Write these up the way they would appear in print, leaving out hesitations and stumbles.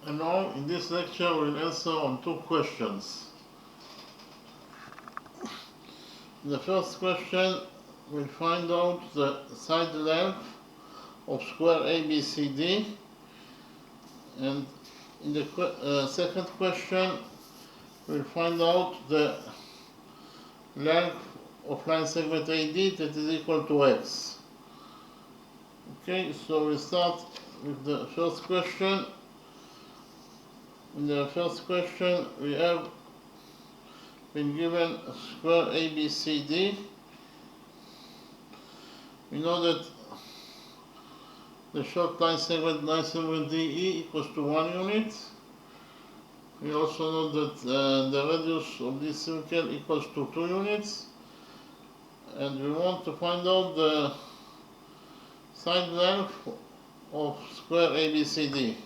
And now in this lecture we'll answer on two questions. In the first question we'll find out the side length of square ABCD, and in the second question we'll find out the length of line segment AD that is equal to x. Okay, so we start with the first question. In the first question we have been given a square ABCD. We know that the short line segment DE equals to 1 unit. We also know that the radius of this circle equals to 2 units. And we want to find out the side length of square ABCD.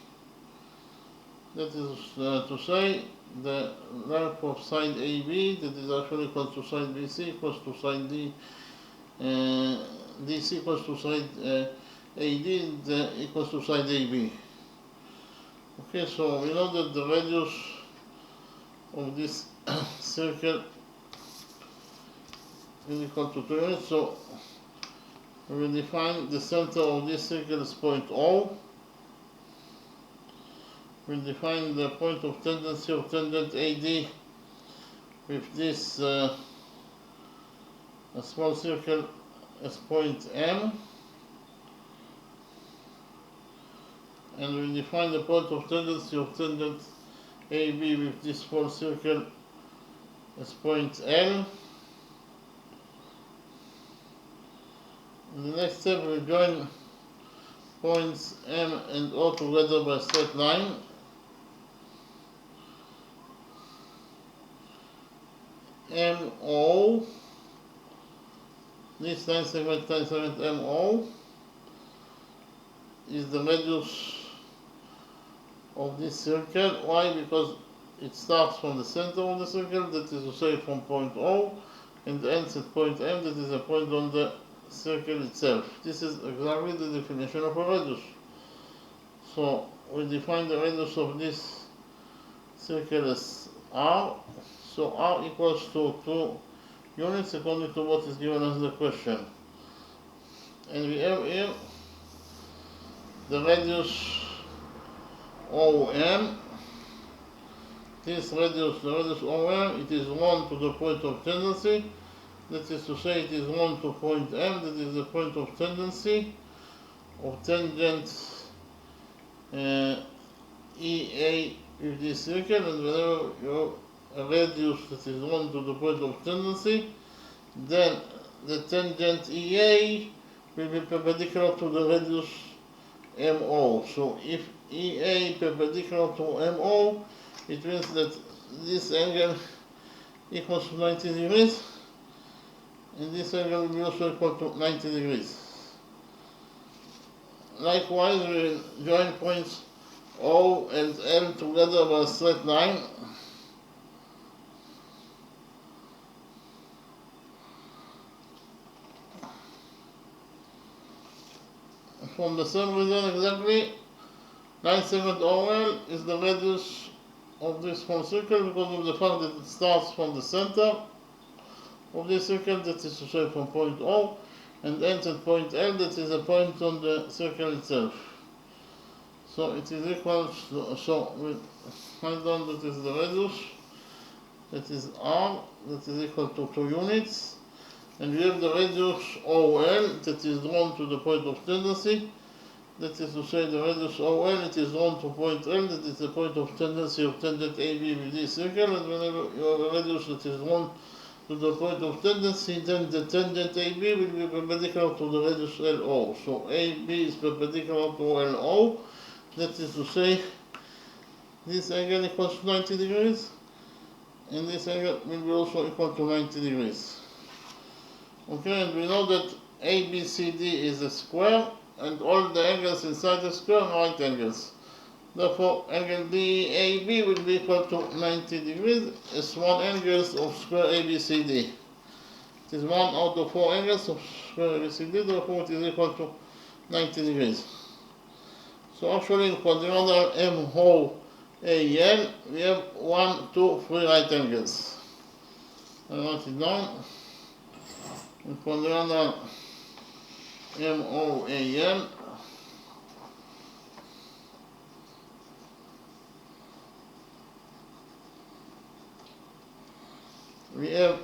That is to say, the length of side AB, that is actually equal to side BC, equals to side D, DC equals to side AD, and equals to side AB. Okay, so we know that the radius of this circle is equal to 2 units, so we will define the center of this circle as point O. We'll define the point of tendency of tangent AD with this a small circle as point M, and we'll define the point of tendency of tangent AB with this small circle as point L. In the next step we'll join points M and O together by a straight line. MO, this line segment MO is the radius of this circle. Why? Because it starts from the center of the circle, that is to say from point O, and ends at point M, that is a point on the circle itself. This is exactly the definition of a radius. So we define the radius of this circle as R. So R equals to 2 units according to what is given as the question. And we have here the radius OM. This radius, the radius OM, it is 1 to the point of tendency. That is to say, it is 1 to point M, that is the point of tendency of tangent EA with this circle, and whenever you a radius that is 1 to the point of tendency, then the tangent EA will be perpendicular to the radius MO. So if EA perpendicular to MO, it means that this angle equals to 90 degrees, and this angle will be also equal to 90 degrees. Likewise, we will join points O and L together by a straight line. From the same reason exactly, line segment OL is the radius of this whole circle because of the fact that it starts from the center of this circle, that is to say from point O, and ends at point L, that is a point on the circle itself. So it is equal to, so we find out that is the radius, that is R, that is equal to 2 units. And we have the radius OL, that is drawn to the point of tendency. That is to say, the radius OL, it is drawn to point L, that is the point of tendency of tangent AB with this circle. And whenever you have a radius that is drawn to the point of tendency, then the tangent AB will be perpendicular to the radius LO. So AB is perpendicular to LO. That is to say, this angle equals to 90 degrees, and this angle will be also equal to 90 degrees. Okay, and we know that ABCD is a square, and all the angles inside the square are right angles. Therefore, angle DAB will be equal to 90 degrees as one angle of square ABCD. It is 1 out of 4 angles of square ABCD, therefore it is equal to 90 degrees. So actually in quadrilateral MO AL, we have 1, 2, 3 right angles. I write it down. In quadrangle MOAL, we have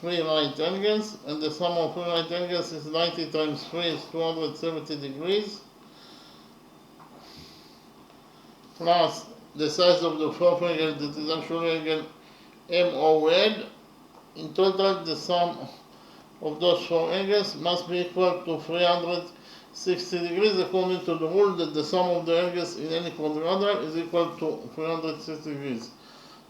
3 right angles, and the sum of 3 right angles is 90 times 3 is 270 degrees, plus the size of the fourth angle, that is actually angle MOL. In total, the sum of those 4 angles must be equal to 360 degrees, according to the rule that the sum of the angles in any quadrangle is equal to 360 degrees.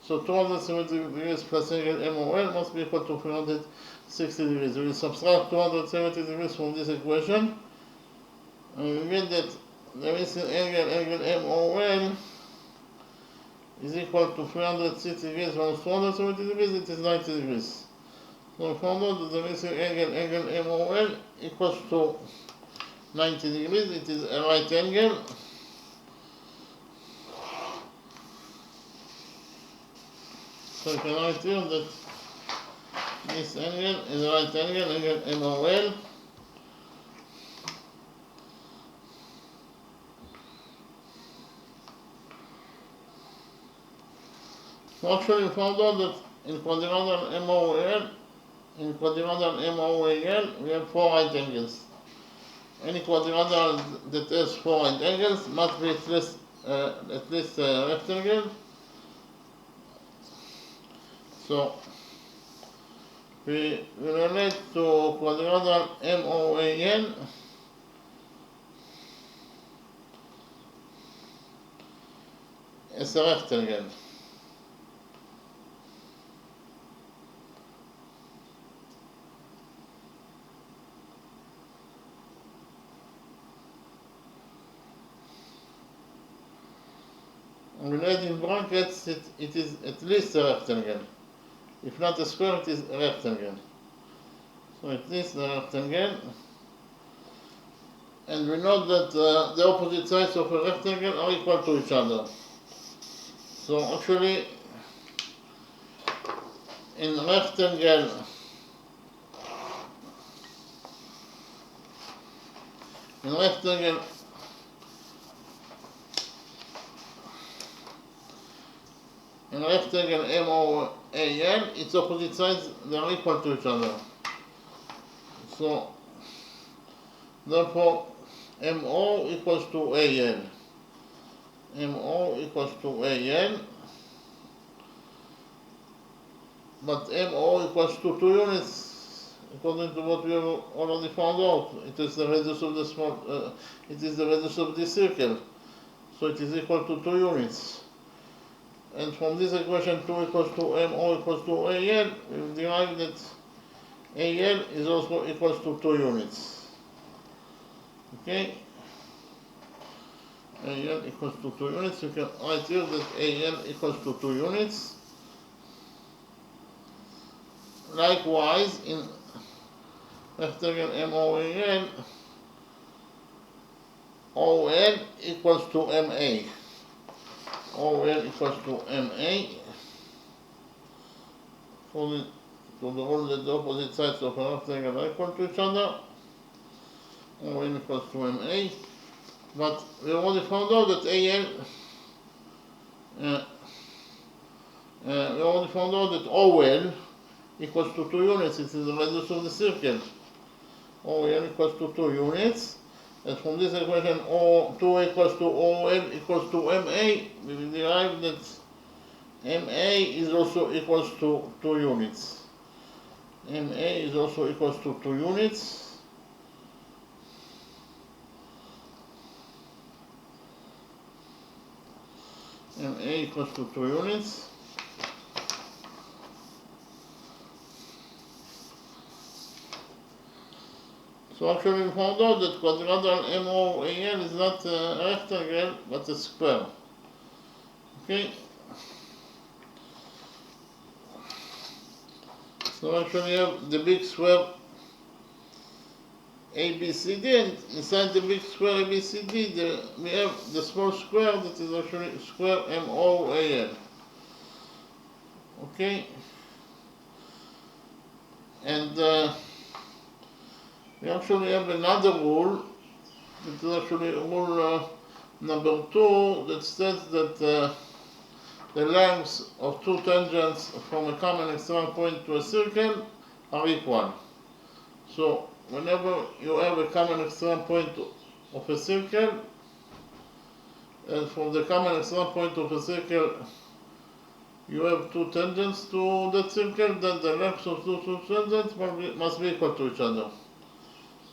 So 270 degrees plus angle MOL must be equal to 360 degrees. We will subtract 270 degrees from this equation, and we get that the missing angle MOL is equal to 360 degrees minus 270 degrees, it is 90 degrees. So we found out that the missing angle MOL equals to 90 degrees, it is a right angle. So you can write here that this angle is a right angle MOL. So actually we found out that in quadrangle MOAL, we have 4 right angles. Any quadrangle that has 4 right angles must be at least a rectangle. So we relate to quadrangle MOAN as a rectangle. We write in brackets it is at least a rectangle. If not a square, it is a rectangle. So at least a rectangle. And we know that the opposite sides of a rectangle are equal to each other. So actually, in rectangle, MOAL, its opposite sides, they are equal to each other. So therefore, MO equals to AL. MO equals to AL. But MO equals to 2 units, according to what we have already found out. It is the radius of the it is the radius of this circle. So it is equal to 2 units. And from this equation, 2 equals to MO equals to AL, we derive that AL is also equals to 2 units. Okay? AL equals to 2 units. You can write here that AL equals to 2 units. Likewise, in rectangle MOAL, OL equals to MA. OL equals to MA. According to the rule that the opposite sides of a rectangle are equal to each other, OL equals to MA. But we already found out that we already found out that OL equals to 2 units. It is the radius of the circle. OL equals to 2 units. And from this equation, 2 equals to OL equals to MA, we will derive that MA is also equals to 2 units. MA is also equals to 2 units. MA equals to 2 units. So actually we found out that quadrangle MOAL is not a rectangle but a square. Okay? So actually we have the big square ABCD, and inside the big square ABCD we have the small square that is actually square MOAL. Okay, and we actually have another rule. It is actually rule number 2 that states that the lengths of two tangents from a common external point to a circle are equal. So whenever you have a common external point of a circle, and from the common external point of a circle you have two tangents to that circle, then the lengths of those two tangents must be equal to each other.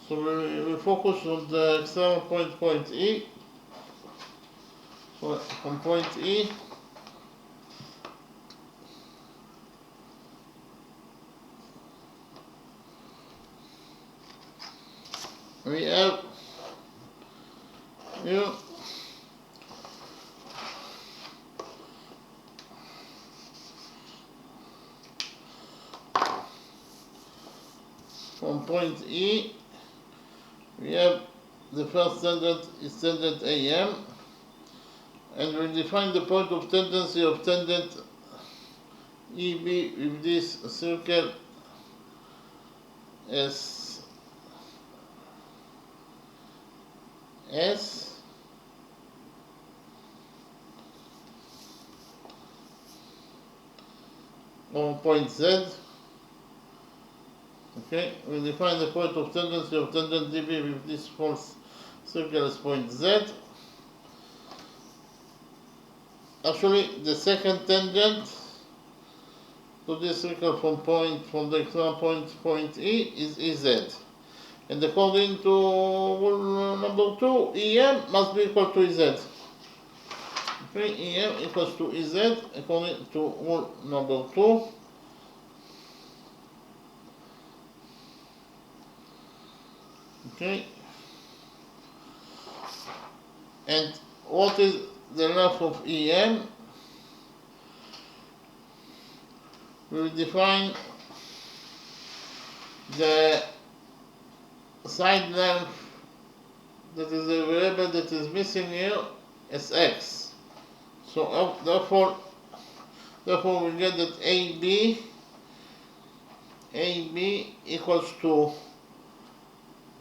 So we will focus on the external point, point E. So from point E, we have here from point E, we have the first tangent is tangent AM, and we define the point of tangency of tangent EB with this circle as S on point Z. Okay, we define the point of tangency of tangent DB with this false circle as point Z. Actually, the second tangent to this circle from the external point E is EZ. And according to rule number 2, EM must be equal to EZ. Okay, EM equals to EZ according to rule number 2. Okay, and what is the length of EM? We will define the side length that is a variable that is missing here as X. So therefore we get that AB equals to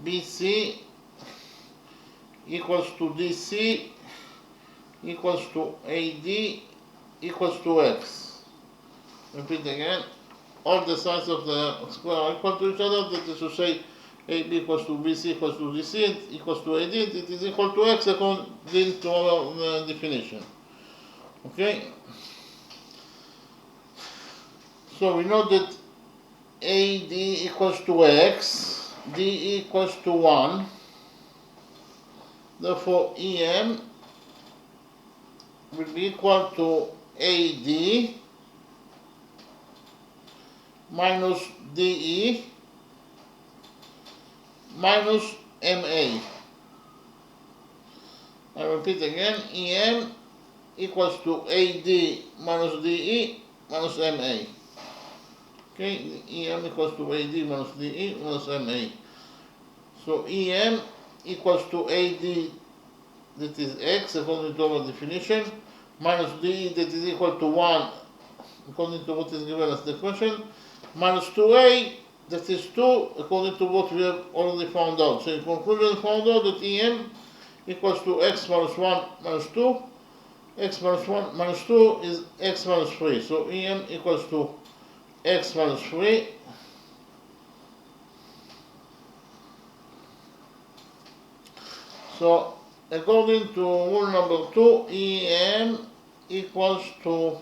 BC equals to DC equals to AD equals to X. Repeat again. All the sides of the square are equal to each other. That is to say, AB equals to BC equals to DC and equals to AD. It is equal to X according to our definition. Okay. So we know that AD equals to X. D equals to 1, therefore EM will be equal to AD minus DE minus MA. I repeat again, EM equals to AD minus DE minus MA. Okay, EM equals to AD minus DE minus MA. So EM equals to AD, that is X according to our definition, minus DE that is equal to 1 according to what is given as the question, minus 2A that is 2 according to what we have already found out. So in conclusion, we found out that EM equals to X minus 1 minus 2. X minus 1 minus 2 is X minus 3. So EM equals to X minus 3 so according to rule number 2, EM equals to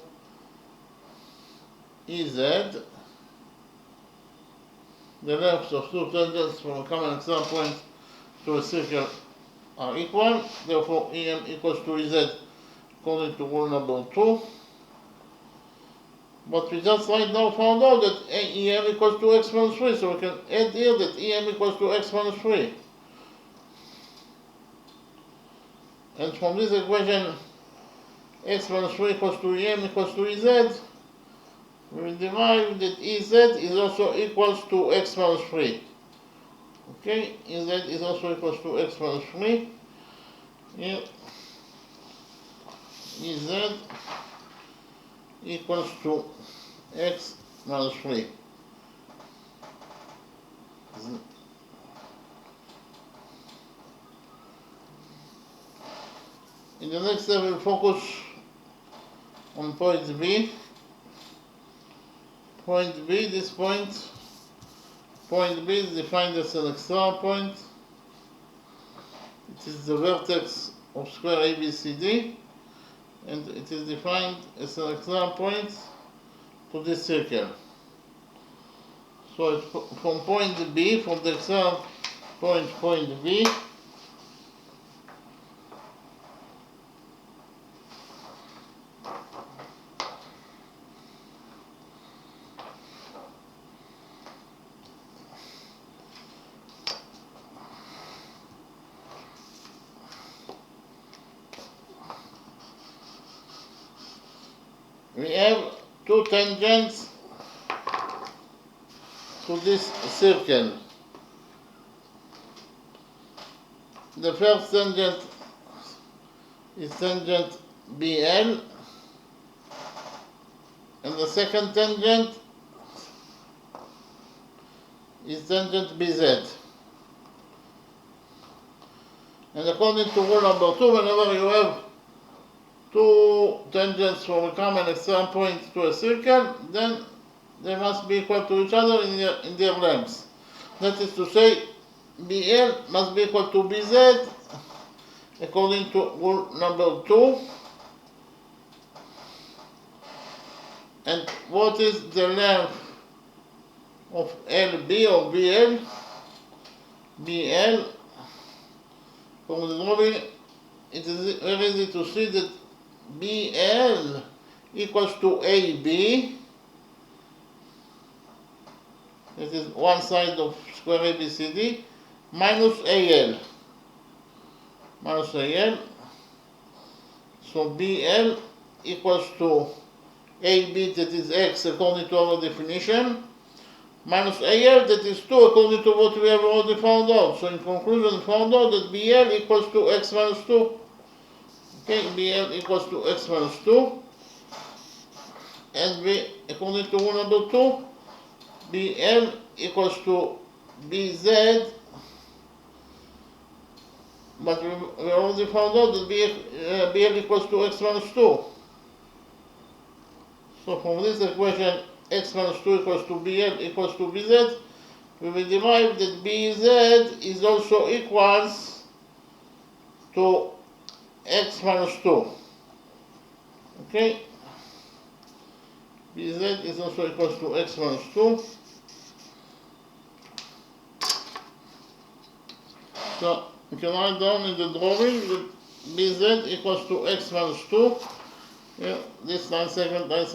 EZ. The lengths of two tangents from a common external point to a circle are equal, therefore EM equals to EZ according to rule number 2. But we just right now found out that EM equals to X minus 3, so we can add here that EM equals to X minus 3. And from this equation, X minus 3 equals to EM equals to EZ, we will derive that EZ is also equals to X minus 3. Okay, EZ is also equals to x minus 3. Here, EZ equals to x minus 3. In the next step, we'll focus on point B. Point B, this point B is defined as an extra point. It is the vertex of square ABCD, and it is defined as an extra point to this circle. So it's from point B, from the extra point B, we have two tangents to this circle. The first tangent is tangent BL, and the second tangent is tangent BZ. And according to rule number 2, whenever you have two tangents from a common extreme point to a circle, then they must be equal to each other in their lengths. That is to say, BL must be equal to BZ according to rule number 2. And what is the length of LB or BL? BL, from the drawing, it is very easy to see that BL equals to AB. This is one side of square ABCD minus AL. Minus AL. So BL equals to AB, that is x according to our definition, minus AL, that is 2 according to what we have already found out. So in conclusion, we found out that BL equals to x minus 2. Okay, BL equals to x minus 2. And according to rule number 2, BL equals to BZ. But we already found out that BL equals to x minus 2. So from this equation, x minus 2 equals to BL equals to BZ, we will derive that BZ is also equals to x minus 2. Okay? BZ is also equals to x minus 2. So we can write down in the drawing that BZ equals to x minus 2. Yeah, this line segment BZ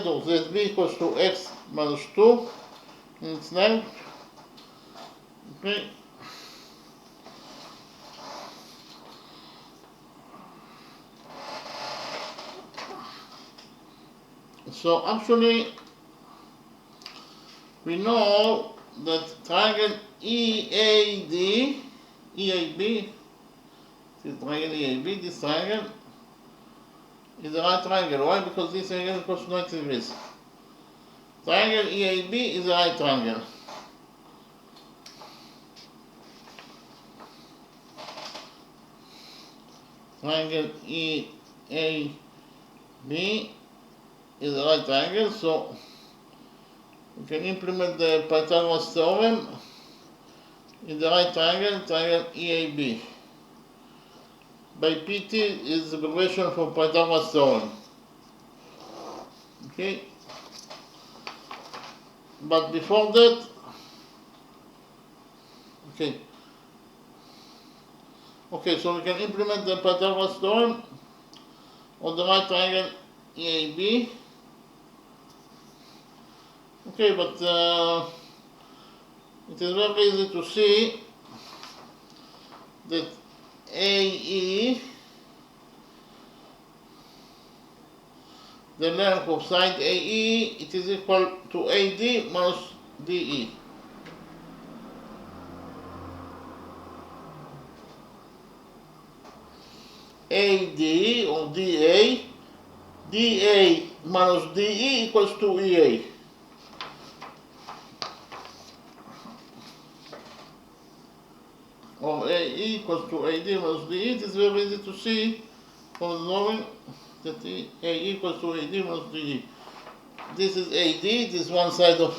or ZB equals to x minus 2 in its length. Okay. So actually, we know that triangle EAB, this triangle EAB, this triangle is the right triangle. Why? Because this angle equals 90 degrees. Triangle EAB is the right triangle. Triangle EAB is the right triangle, so we can implement the Pythagoras theorem in the right triangle, triangle EAB. By PT is the abbreviation for Pythagoras theorem. Okay? But before that, okay, so we can implement the Pythagoras theorem on the right triangle EAB. Okay, but it is very easy to see that AE, the length of side AE, it is equal to AD minus DE. AD or DA, DA minus DE equals to EA. Or AE equals to AD minus DE. It is very easy to see from knowing that AE equals to AD minus DE. This is AD, this is one side of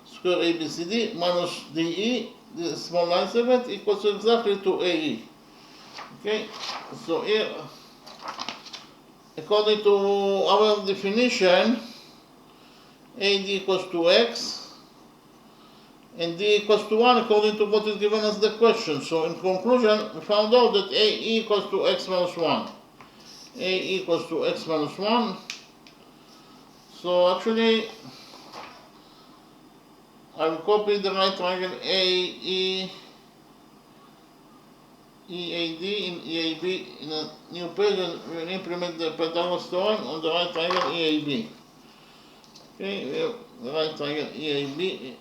square ABCD, minus DE, the small line segment, equals exactly to AE. Okay, so here, according to our definition, AD equals to X, and D equals to 1 according to what is given as the question. So in conclusion, we found out that AE equals to X minus 1. A equals to X minus 1. So actually, I will copy the right triangle EAD in EAB in a new page, and we will implement the Pythagoras theorem on the right triangle EAB. Okay, we have the right triangle EAB.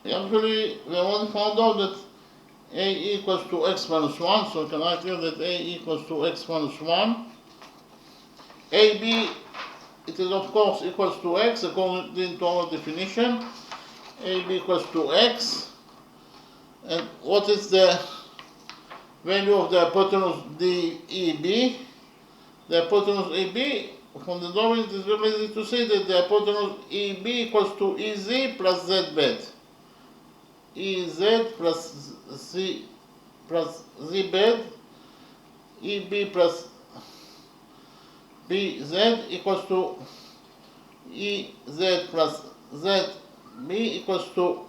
Actually, we already found out that A equals to X minus 1, so we can write here that A equals to X minus 1. AB, it is of course equals to X according to our definition. AB equals to X. And what is the value of the hypotenuse DEB? The hypotenuse EB, from the drawing, it is very easy to see that the hypotenuse EB equals to EZ plus Z bed. EZ plus Z bed, EB plus BZ equals to EZ plus ZB equals to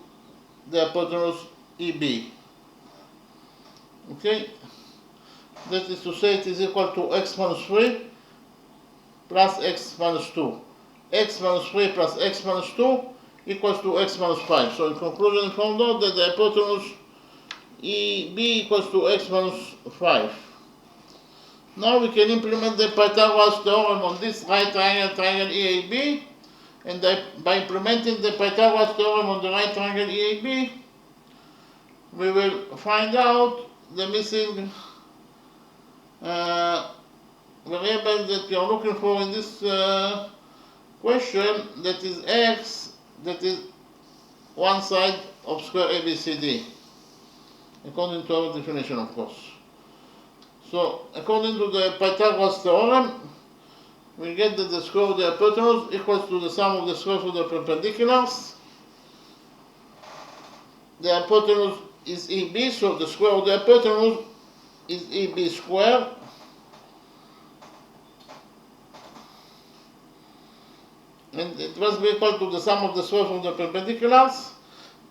the hypotenuse EB. Okay? That is to say, it is equal to X minus 3 plus X minus 2. X minus 3 plus X minus 2 equals to X minus 5. So in conclusion, we found out that the hypotenuse EB equals to X minus 5. Now we can implement the Pythagoras theorem on this right triangle EAB, and by implementing the Pythagoras theorem on the right triangle EAB, we will find out the missing variable that we are looking for in this question, that is X, that is one side of square ABCD, according to our definition, of course. So, according to the Pythagoras theorem, we get that the square of the hypotenuse equals to the sum of the squares of the perpendiculars. The hypotenuse is EB, so the square of the hypotenuse is EB squared. And it must be equal to the sum of the squares of the perpendiculars.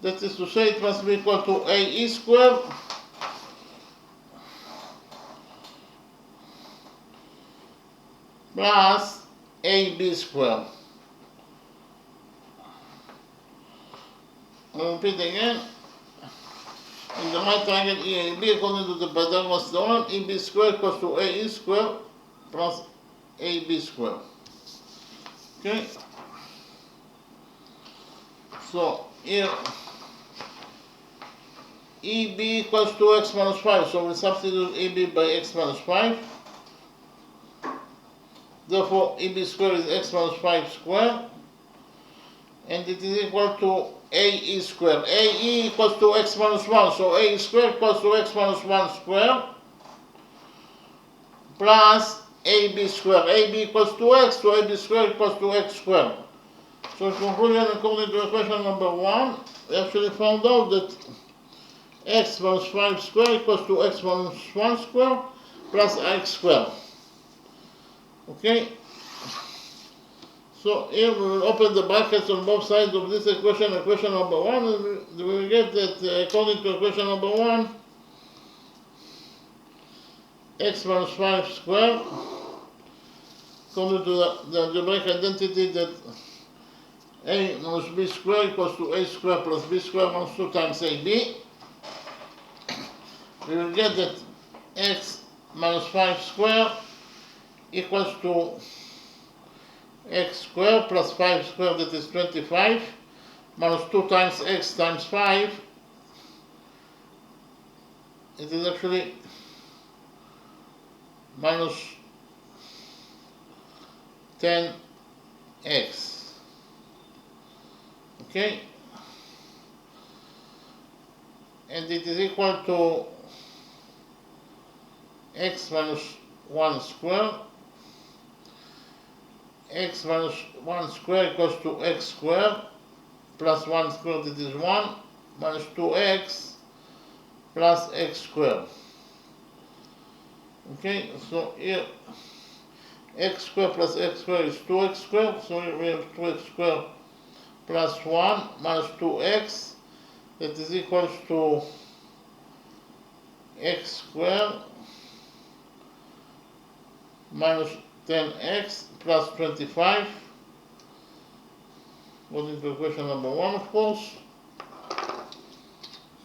That is to say, it must be equal to AE squared plus AB squared. I'll repeat again. In the right triangle EAB, according to the Pythagoras theorem, EB squared equals to AE squared plus AB squared. Okay? So here EB equals to X minus 5, so we substitute EB by X minus 5. Therefore EB squared is X minus 5 squared, and it is equal to AE squared. AE equals to X minus 1, so AE squared equals to X minus 1 squared plus AB squared. AB equals to X, so AB squared equals to X squared. So in conclusion, according to equation number 1, we actually found out that X minus 5 squared equals to X minus 1 squared plus X squared. Okay? So here we will open the brackets on both sides of this equation, equation number 1, and we will get that according to equation number 1, x minus 5 squared, according to the algebraic identity that a minus b squared equals to a squared plus b squared minus 2 times ab, we will get that x minus 5 squared equals to x squared plus 5 squared, that is 25, minus 2 times x times 5, it is actually minus 10x. Okay? And it is equal to x minus 1 squared. X minus 1 squared equals to x squared plus 1 squared, it is 1, minus 2x plus x squared. Okay, so here x squared plus x squared is 2x squared, so here we have 2x squared plus 1 minus 2x, that is equals to x squared minus 10x plus 25, according to equation number 1, of course.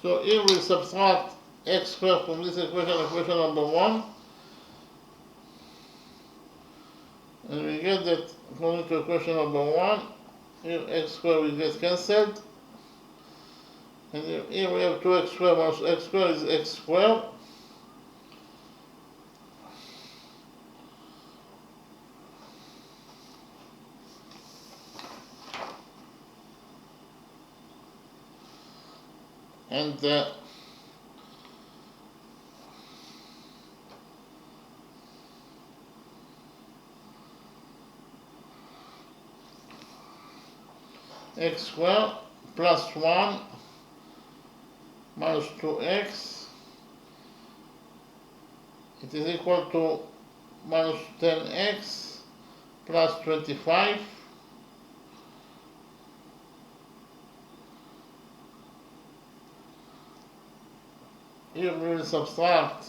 So here we subtract x squared from this equation number 1, and we get that according to equation number 1, here x squared will get cancelled, and here we have 2x squared minus x squared is x squared. And x squared plus 1 minus 2x, it is equal to minus 10x plus 25. Here we will subtract.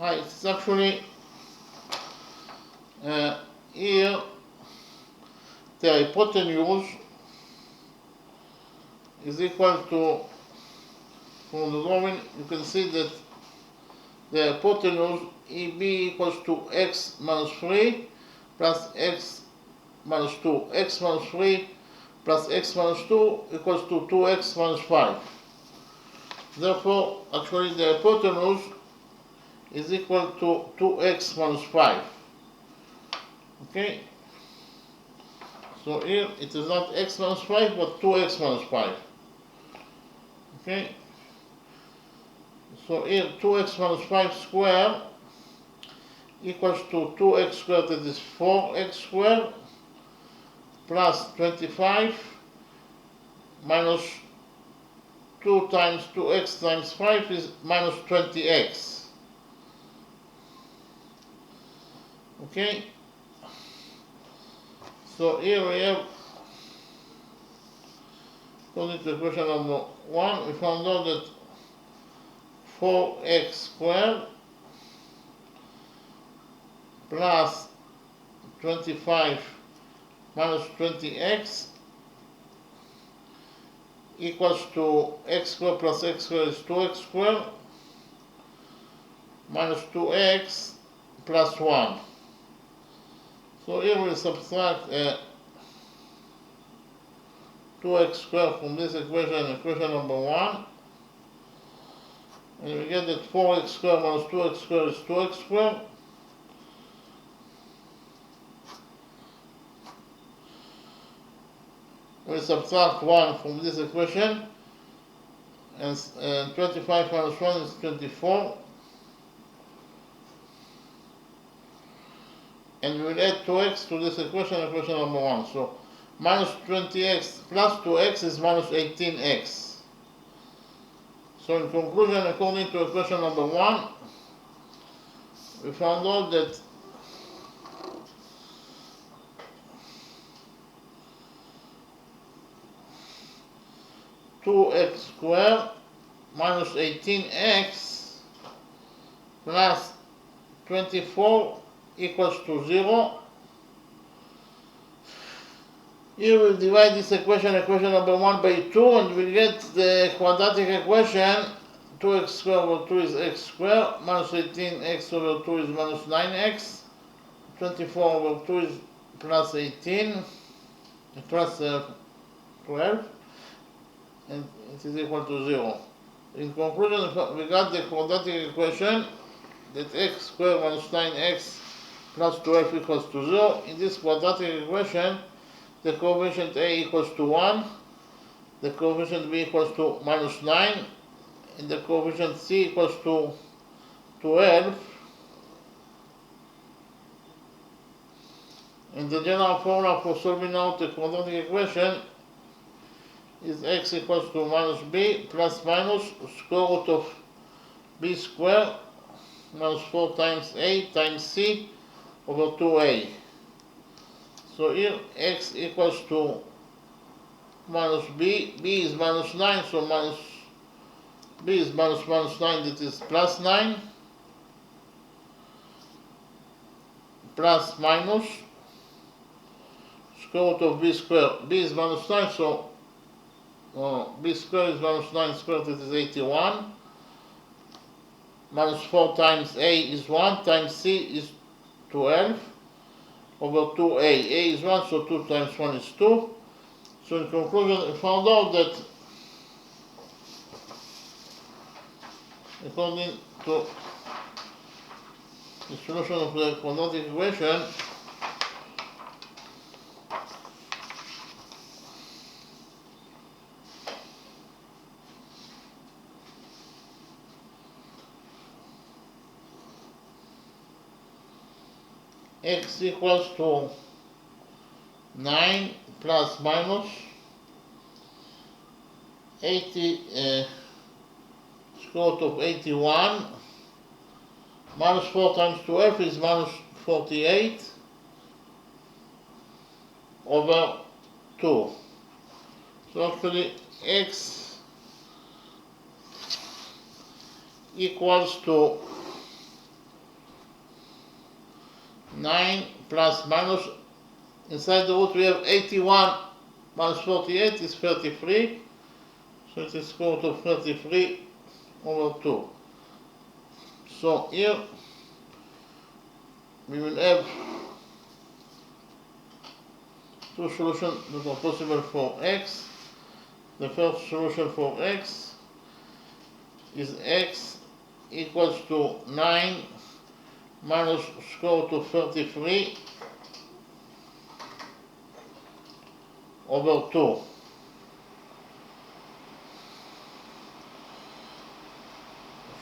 It's actually here the hypotenuse is equal to, from the drawing you can see that the hypotenuse EB equals to x minus 3 plus x minus 2. X minus 3 plus x minus 2 equals to 2x minus 5. Therefore, actually the hypotenuse is equal to 2x minus 5. Okay? So here it is not x minus 5 but 2x minus 5. Okay? So here 2x minus 5 squared equals to 2x squared, that is 4x squared, plus 25 minus 2 times 2x times 5 is minus 20x. Okay? So here we have, according to equation number 1, we found out that 4x squared plus 25 minus 20x equals to x squared plus x squared is 2x squared minus 2x plus 1. So here we subtract 2x squared from this equation number 1, and we get that 4x squared minus 2x squared is 2x squared. We subtract 1 from this equation, and 25 minus 1 is 24. And we will add 2x to this equation number 1. So minus 20x plus 2x is minus 18x. So in conclusion, according to equation number 1, we found out that 2x squared minus 18x plus 24 equals to 0. Here we'll divide this equation number 1 by 2, and we'll get the quadratic equation 2x squared over 2 is x squared, minus 18x over 2 is minus 9x, 24 over 2 is plus 18, plus 12, and it is equal to 0. In conclusion, we got the quadratic equation that x squared minus 9x plus 12 equals to 0. In this quadratic equation, the coefficient a equals to 1, the coefficient b equals to minus 9, and the coefficient c equals to 12. And the general formula for solving out the quadratic equation is x equals to minus b plus minus square root of b squared minus 4 times a times c over 2a. So here x equals to minus b, b is minus 9, so minus b is minus 9, that is plus 9, plus minus square root of b squared. B is minus 9, so b squared is minus 9 squared, that is 81. Minus 4 times a is 1, times c is 12, over 2a. A is 1, so 2 times 1 is 2. So in conclusion, we found out that according to the solution of the quadratic equation, x equals to 9 plus minus 80 square root of 81 minus 4 times 12 is minus 48 over 2. So actually x equals to 9 plus minus, inside the root we have 81 minus 48 is 33, so it is square root of 33 over 2. So here we will have two solutions that are possible for x. The first solution for x is x equals to 9 minus square root of 33 over 2.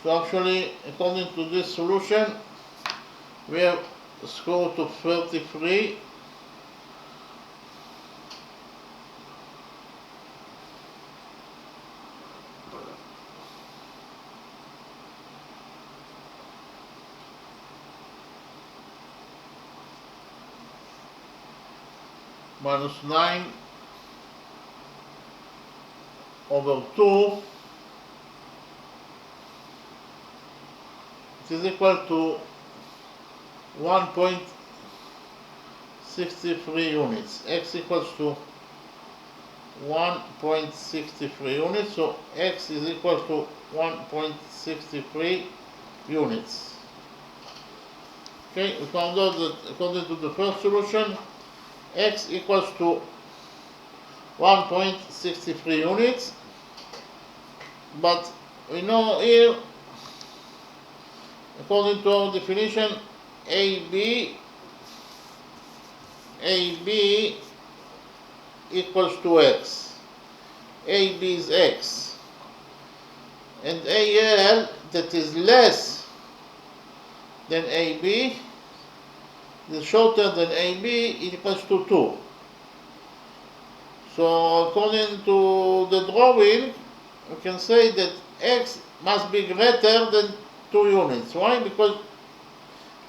So actually, according to this solution, we have square root of 33 minus 9 over 2, it is equal to 1.63 units. X equals to 1.63 units, so x is equal to 1.63 units. Okay, we found out that according to the first solution, x equals to 1.63 units, but we know here, according to our definition, AB equals to x. AB is x, and AL, that is less than AB, is shorter than AB, equals to 2. So according to the drawing, we can say that x must be greater than 2 units. Why? Because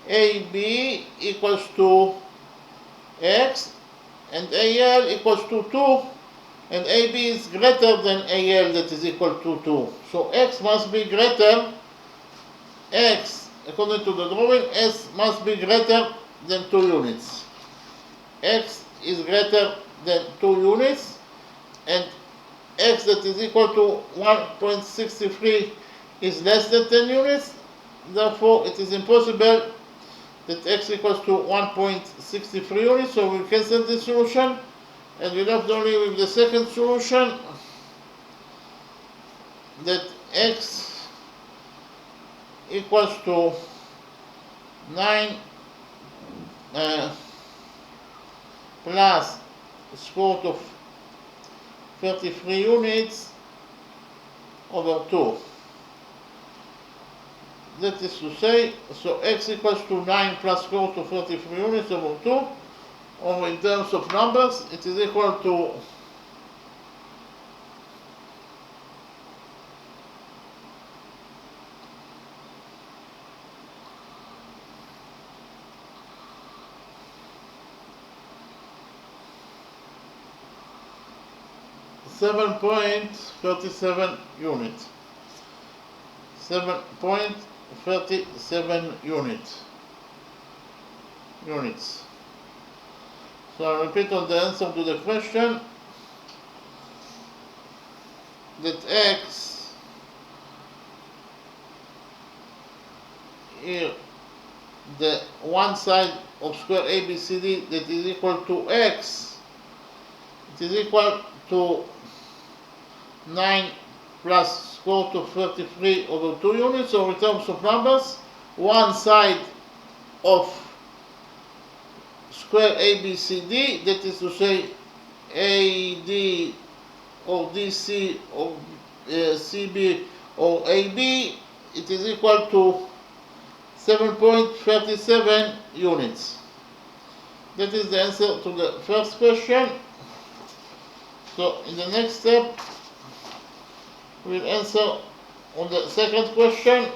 AB equals to x and AL equals to 2, and AB is greater than AL, that is equal to 2. So X must be greater, X, according to the drawing, S must be greater than 2 units. X is greater than 2 units, and X that is equal to 1.63 is less than 10 units. Therefore, it is impossible that X equals to 1.63 units, so we cancel this solution, and we left only with the second solution, that X equals to 9 plus square root of 33 units over 2. That is to say, so X equals to 9 plus square root of 33 units over 2, or in terms of numbers, it is equal to 7.37 units. 7.37 units. So I repeat on the answer to the question that X here, the one side of square ABCD that is equal to X, it is equal to 9 plus square root of 33 over 2 units, so in terms of numbers, one side of square ABCD, that is to say AD or DC or CB or AB, it is equal to 7.37 units. That is the answer to the first question. So in the next step, we'll answer on the second question.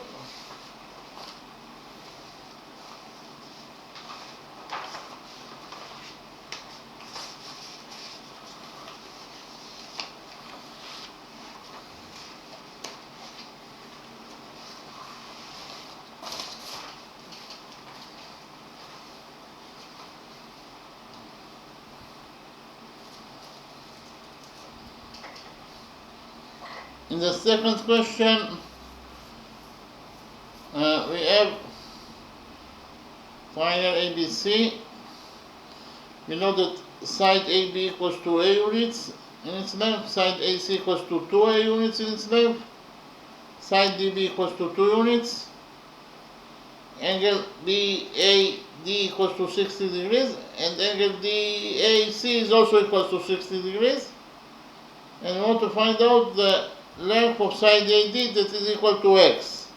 In the second question, we have triangle ABC. We know that side AB equals to A units in its length, side AC equals to 2A units in its length, side DB equals to 2 units, angle BAD equals to 60 degrees, and angle DAC is also equals to 60 degrees. And we want to find out the length of side AD that is equal to X.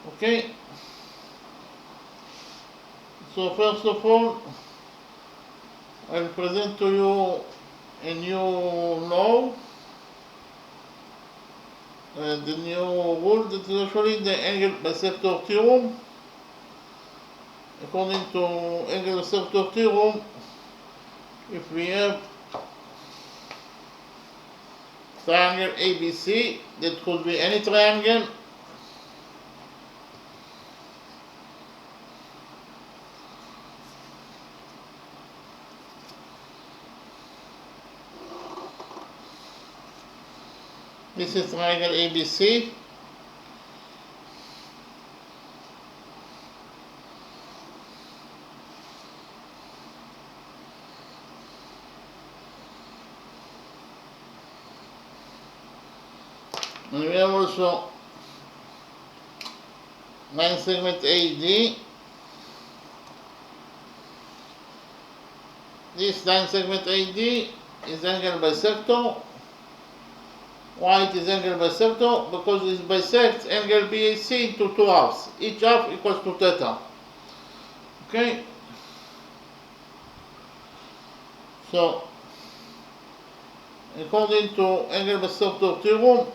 Okay? So first of all, I'll present to you a new law, the new rule that is actually the angle bisector theorem. According to angle bisector theorem, if we have triangle ABC, that could be any triangle, this is triangle ABC, and we have also line segment AD. This line segment AD is angle bisector. Why it is angle bisector? Because it bisects angle BAC into 2 halves. Each half equals to theta. Okay? So, according to angle bisector theorem,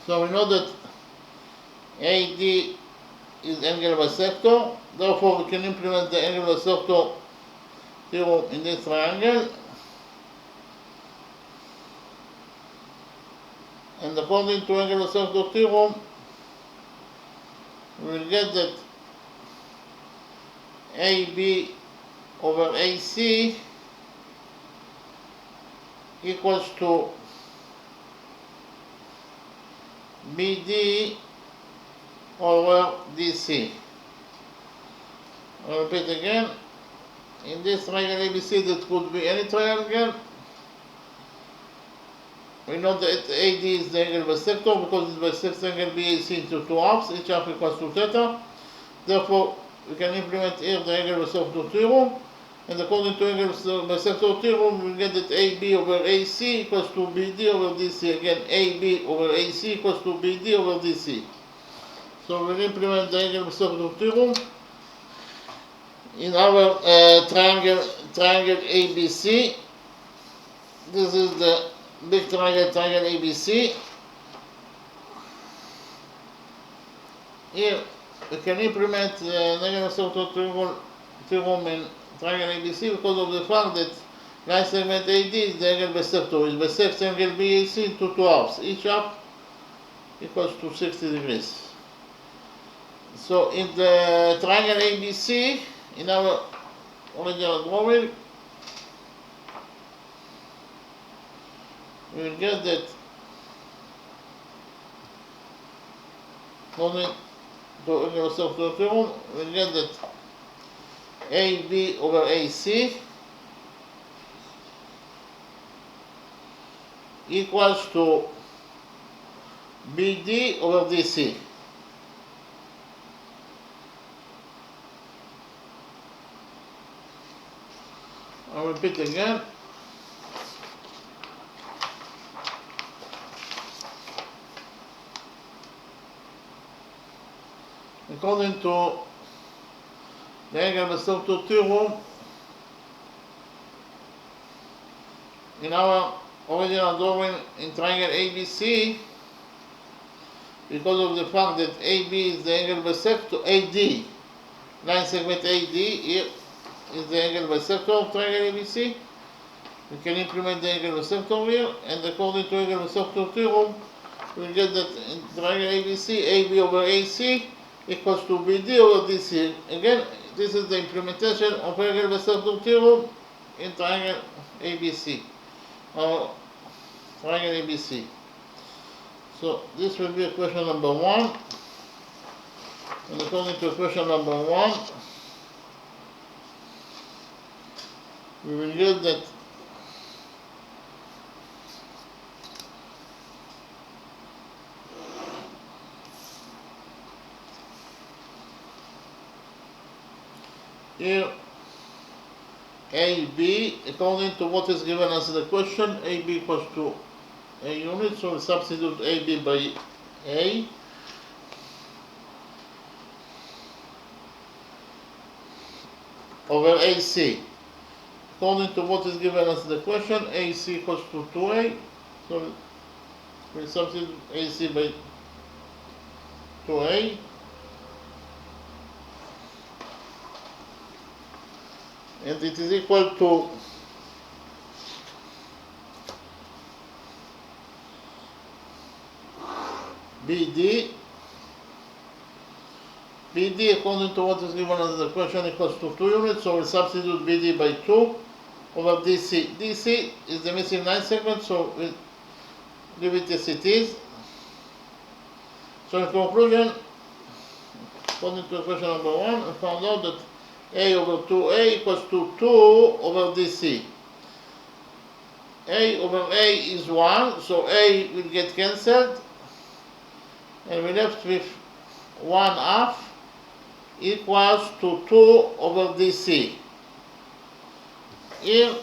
So we know that AD is angle bisector, therefore we can implement the angle bisector theorem in this triangle, and according to angle bisector theorem we will get that AB over AC equals to BD over DC. I'll repeat again. In this triangle ABC, that could be any triangle. We know that AD is the angle bisector because it bisects angle BAC into two halves, each half equals to theta. Therefore, we can implement here the angle bisector theorem, and according to angle bisector theorem, we get that AB over AC equals to BD over DC. Again, AB over AC equals to BD over DC. So we'll implement the angle bisector theorem in our triangle ABC. This is the big triangle ABC. Here we can implement the angle bisector theorem in triangle ABC because of the fact that line segment AD is the angle bisector. It bisects angle BAC into two halves. Each half equals to 60 degrees. So in the triangle ABC, in our original drawing, we will get that according to angle bisector theorem, we will get that AB over AC equals to BD over DC. I'll repeat again. According to the angle bisector theorem, in our original drawing in triangle ABC, because of the fact that AB is the angle bisector, AD, line segment AD here is the angle bisector of triangle ABC, we can implement the angle bisector here, and according to angle bisector theorem, we get that in triangle ABC, AB over AC equals to BD over DC. Again, this is the implementation of angle bisector theorem in triangle ABC, or triangle ABC. So this will be equation number 1, and according to equation number 1, we will get that here AB, according to what is given as the question, AB equals to a unit, so we substitute AB by A. Over AC. According to what is given as the question, AC equals to 2A, so we substitute AC by 2A. And it is equal to BD. BD, according to what is given as the question, equals to 2 units, so we substitute BD by 2 over DC. DC is the missing line segment, so we leave it as it is. So in conclusion, according to question number 1, we found out that A over 2A equals to 2 over DC. A over A is 1, so A will get cancelled, and we're left with 1/2 equals to 2 over DC. Here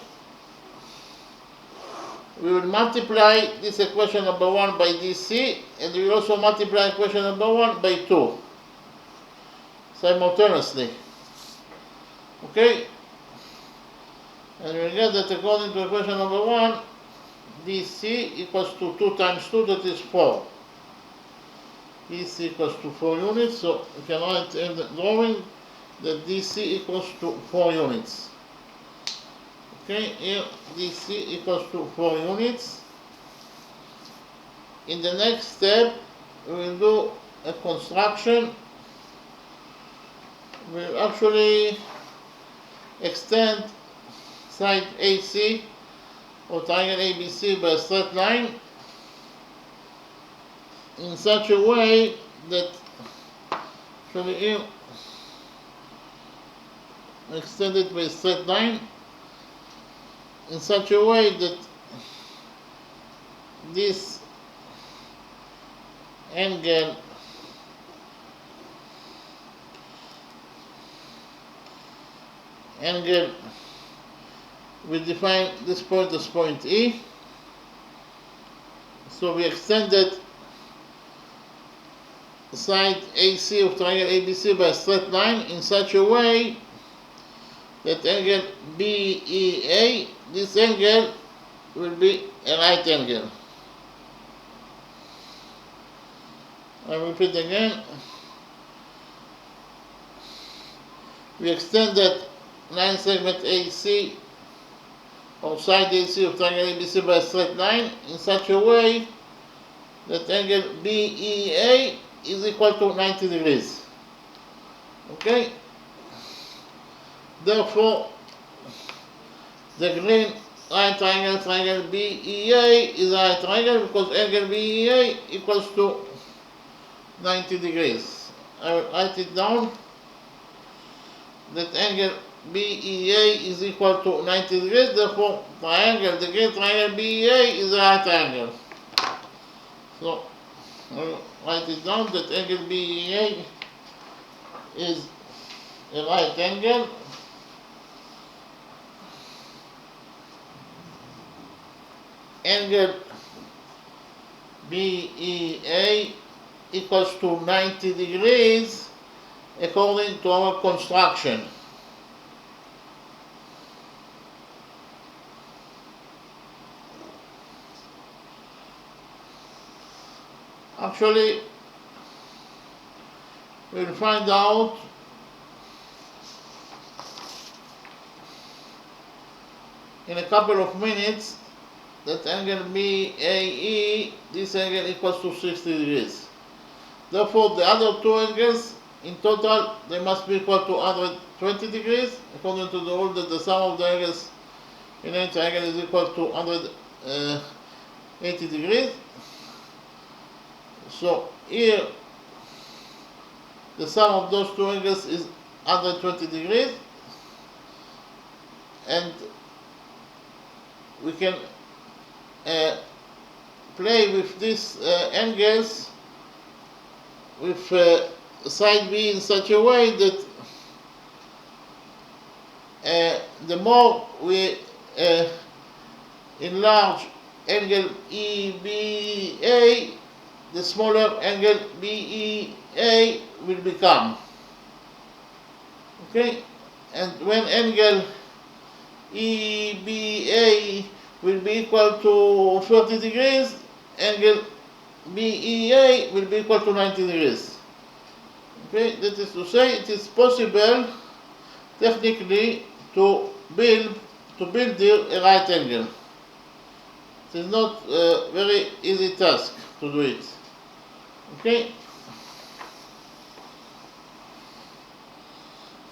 we will multiply this equation number 1 by DC, and we will also multiply equation number 1 by 2 simultaneously. Okay? And we get that according to equation number 1, DC equals to 2 times 2, that is 4. DC equals to 4 units, so we can write in the drawing that DC equals to 4 units. Okay, here DC equals to 4 units. In the next step, we will do a construction. We'll actually extend side AC or triangle ABC by a straight line in such a way that actually here extend it by a straight line in such a way that this angle we define this point as point E. So we extended side AC of triangle ABC by a straight line in such a way that angle BEA, this angle will be a right angle. I repeat again. We extended line segment AC or side AC of triangle ABC by a straight line in such a way that angle BEA is equal to 90 degrees. Okay? Therefore, the green right triangle BEA is a right triangle because angle BEA equals to 90 degrees. I will write it down that angle BEA is equal to 90 degrees, therefore the green triangle BEA is a right triangle. So I will write it down that angle BEA is a right angle. Angle BEA equals to 90 degrees according to our construction. Actually, we'll find out in a couple of minutes that angle BAE, this angle equals to 60 degrees. Therefore, the other two angles, in total, they must be equal to 120 degrees, according to the rule that the sum of the angles in any triangle is equal to 180 degrees. So here, the sum of those two angles is 120 degrees, and we can play with these angles with side B in such a way that the more we enlarge angle EBA, the smaller angle BEA will become. Okay? And when angle EBA will be equal to 30 degrees, angle BEA will be equal to 90 degrees. Okay, that is to say, it is possible technically to build here a right angle. It is not a very easy task to do it. Okay?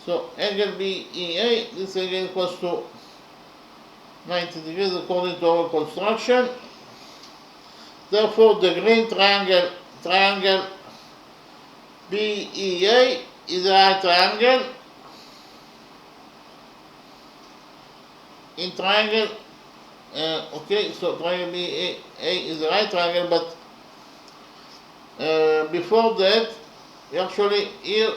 So angle BEA, this angle equals to 90 degrees according to our construction. Therefore, the green triangle BEA is a right triangle. In triangle, okay, so triangle BEA is a right triangle, but before that, we actually here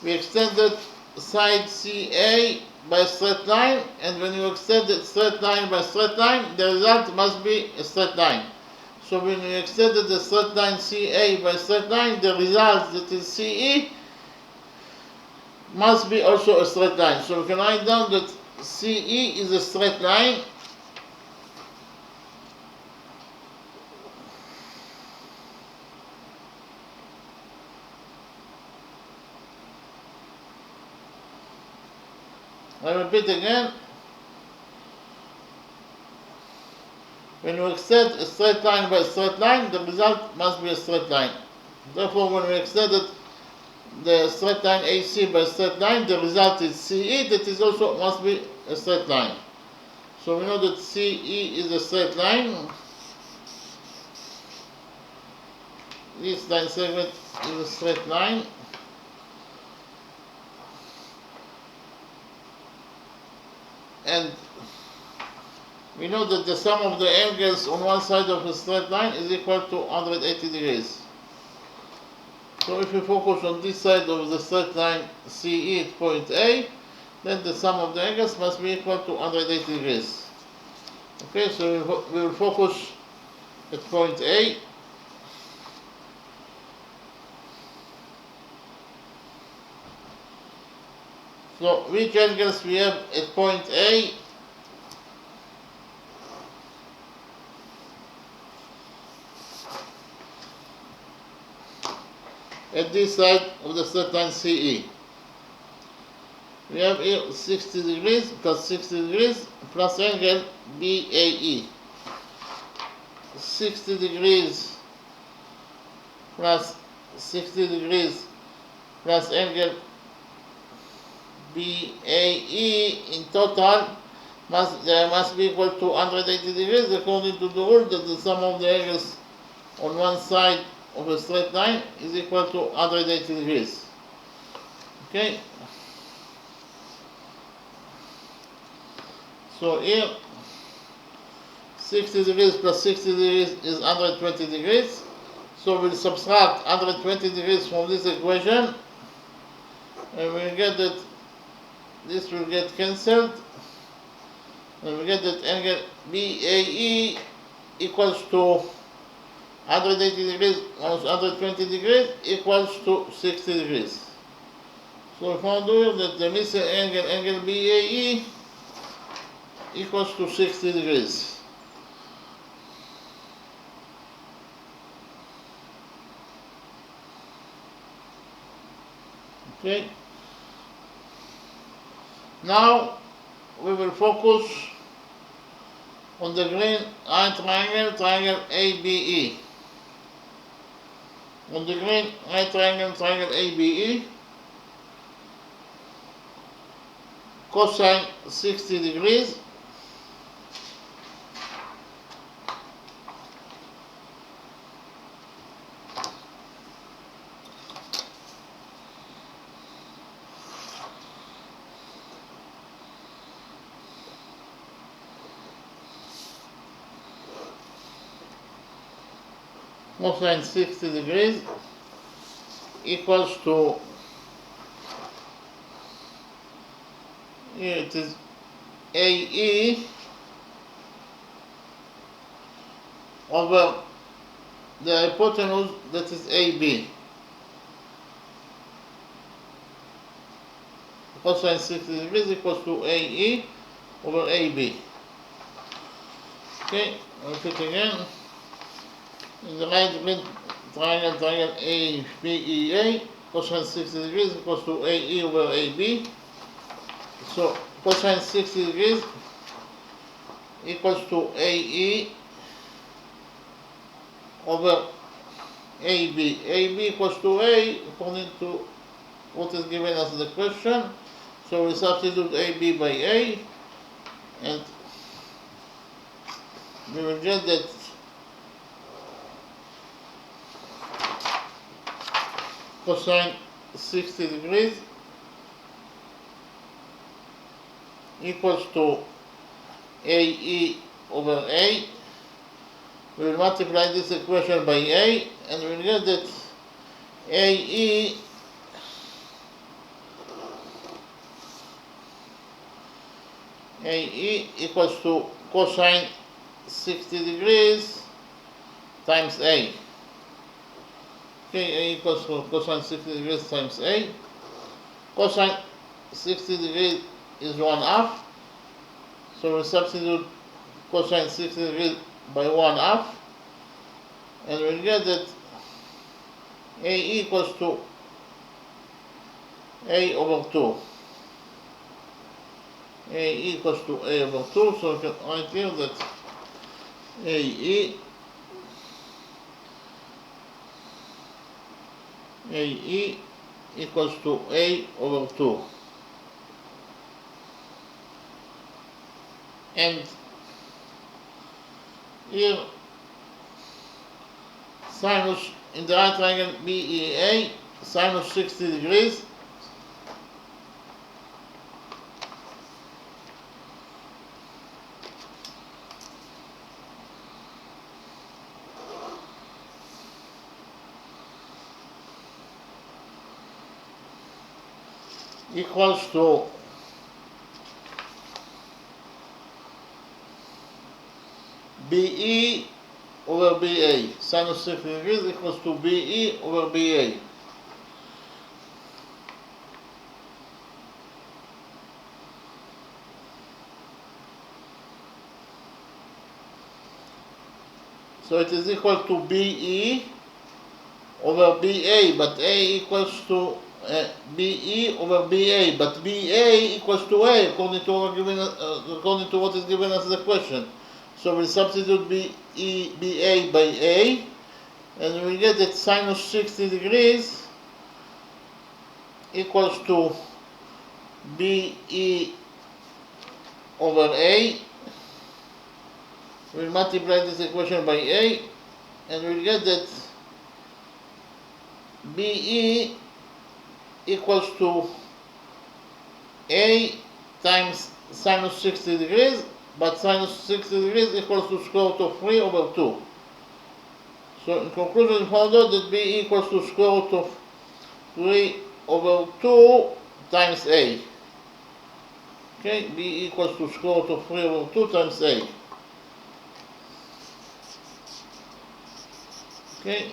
we extended side CA by a straight line, and when you extend the straight line by straight line, the result must be a straight line. So when you extended the straight line CA by straight line, the result that is CE must be also a straight line. So we can write down that CE is a straight line. I repeat again, when you extend a straight line by a straight line, the result must be a straight line. Therefore, when we extended the straight line AC by a straight line, the result is CE, that is also must be a straight line. So we know that CE is a straight line. This line segment is a straight line. And we know that the sum of the angles on one side of a straight line is equal to 180 degrees. So if we focus on this side of the straight line CE at point A, then the sum of the angles must be equal to 180 degrees. Okay, so we will focus at point A. So which angles we have at point A? At this side of the straight line CE. We have here 60 degrees plus 60 degrees plus angle BAE. 60 degrees plus 60 degrees plus angle BAE in total must be equal to 180 degrees, according to the rule that the sum of the angles on one side of a straight line is equal to 180 degrees. Okay? So here 60 degrees plus 60 degrees is 120 degrees. So we'll subtract 120 degrees from this equation, and we'll get that this will get cancelled, and we get that angle BAE equals to 180 degrees minus 120 degrees equals to 60 degrees. So we found here that the missing angle BAE equals to 60 degrees. Okay. Now we will focus on the green line triangle ABE. On the green line triangle ABE, cosine 60 degrees cosine 60 degrees equals to, here it is AE over the hypotenuse, that is AB. Cosine 60 degrees equals to AE over AB. Okay, I'll repeat again. In the right green triangle ABEA, cosine 60 degrees equals to AE over AB. So cosine 60 degrees equals to AE over AB. AB equals to A according to what is given as the question. So we substitute AB by A, and we will get that cosine 60 degrees equals to AE over A. We will multiply this equation by A, and we will get that AE equals to cosine 60 degrees times A. Okay, A equals to cosine 60 degrees times A. Cosine 60 degrees is 1/2. So we substitute cosine 60 degrees by 1/2. And we'll get that A equals to A over 2. A equals to A over 2, so I can write here that AE equals to A over 2. And here sinus in the right triangle BEA, sinus 60 degrees equals to BE over BA. Sinus 60 degrees equals to BE over BA. So it is equal to BE over BA, but A equals to BE over BA, but BA equals to A according to what is given us the question. So we substitute BA by A, and we get that sinus 60 degrees equals to BE over A. We'll multiply this equation by A, and we'll get that BE equals to A times sinus 60 degrees, but sinus 60 degrees equals to square root of 3 over 2. So in conclusion, we found out that B equals to square root of 3 over 2 times A. Okay, B equals to square root of 3 over 2 times A. Okay.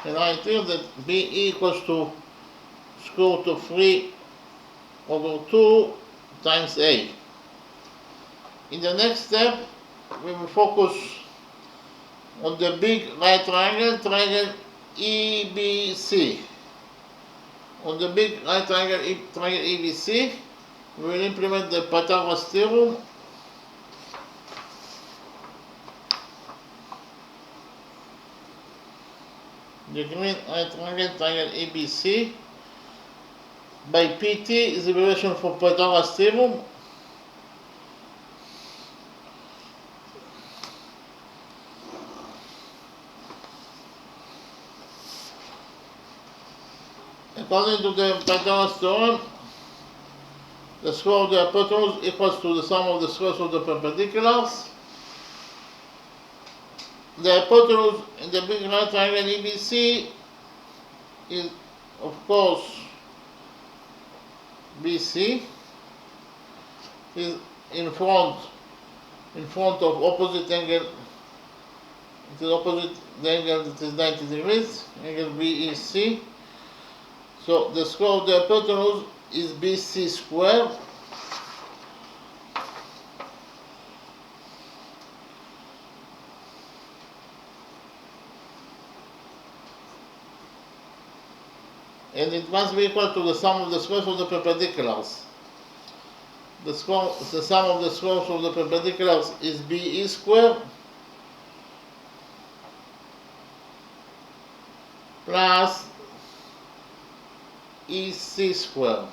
And I feel that B equals to square root of 3 over 2 times A. In the next step, we will focus on the big right triangle, triangle EBC. On the big right triangle, triangle EBC, we will implement the Pythagoras theorem. The green right triangle, triangle ABC, by PT is the evaluation for Pythagoras theorem. According to the Pythagoras theorem, the square of the hypotenuse equals to the sum of the squares of the perpendiculars. The hypotenuse in the big right triangle EBC is, of course, BC. Is in front of opposite angle. It is opposite the angle that is 90 degrees, angle BEC. So the square of the hypotenuse is BC squared. And it must be equal to the sum of the squares of the perpendiculars. The sum of the squares of the perpendiculars is BE squared plus EC squared.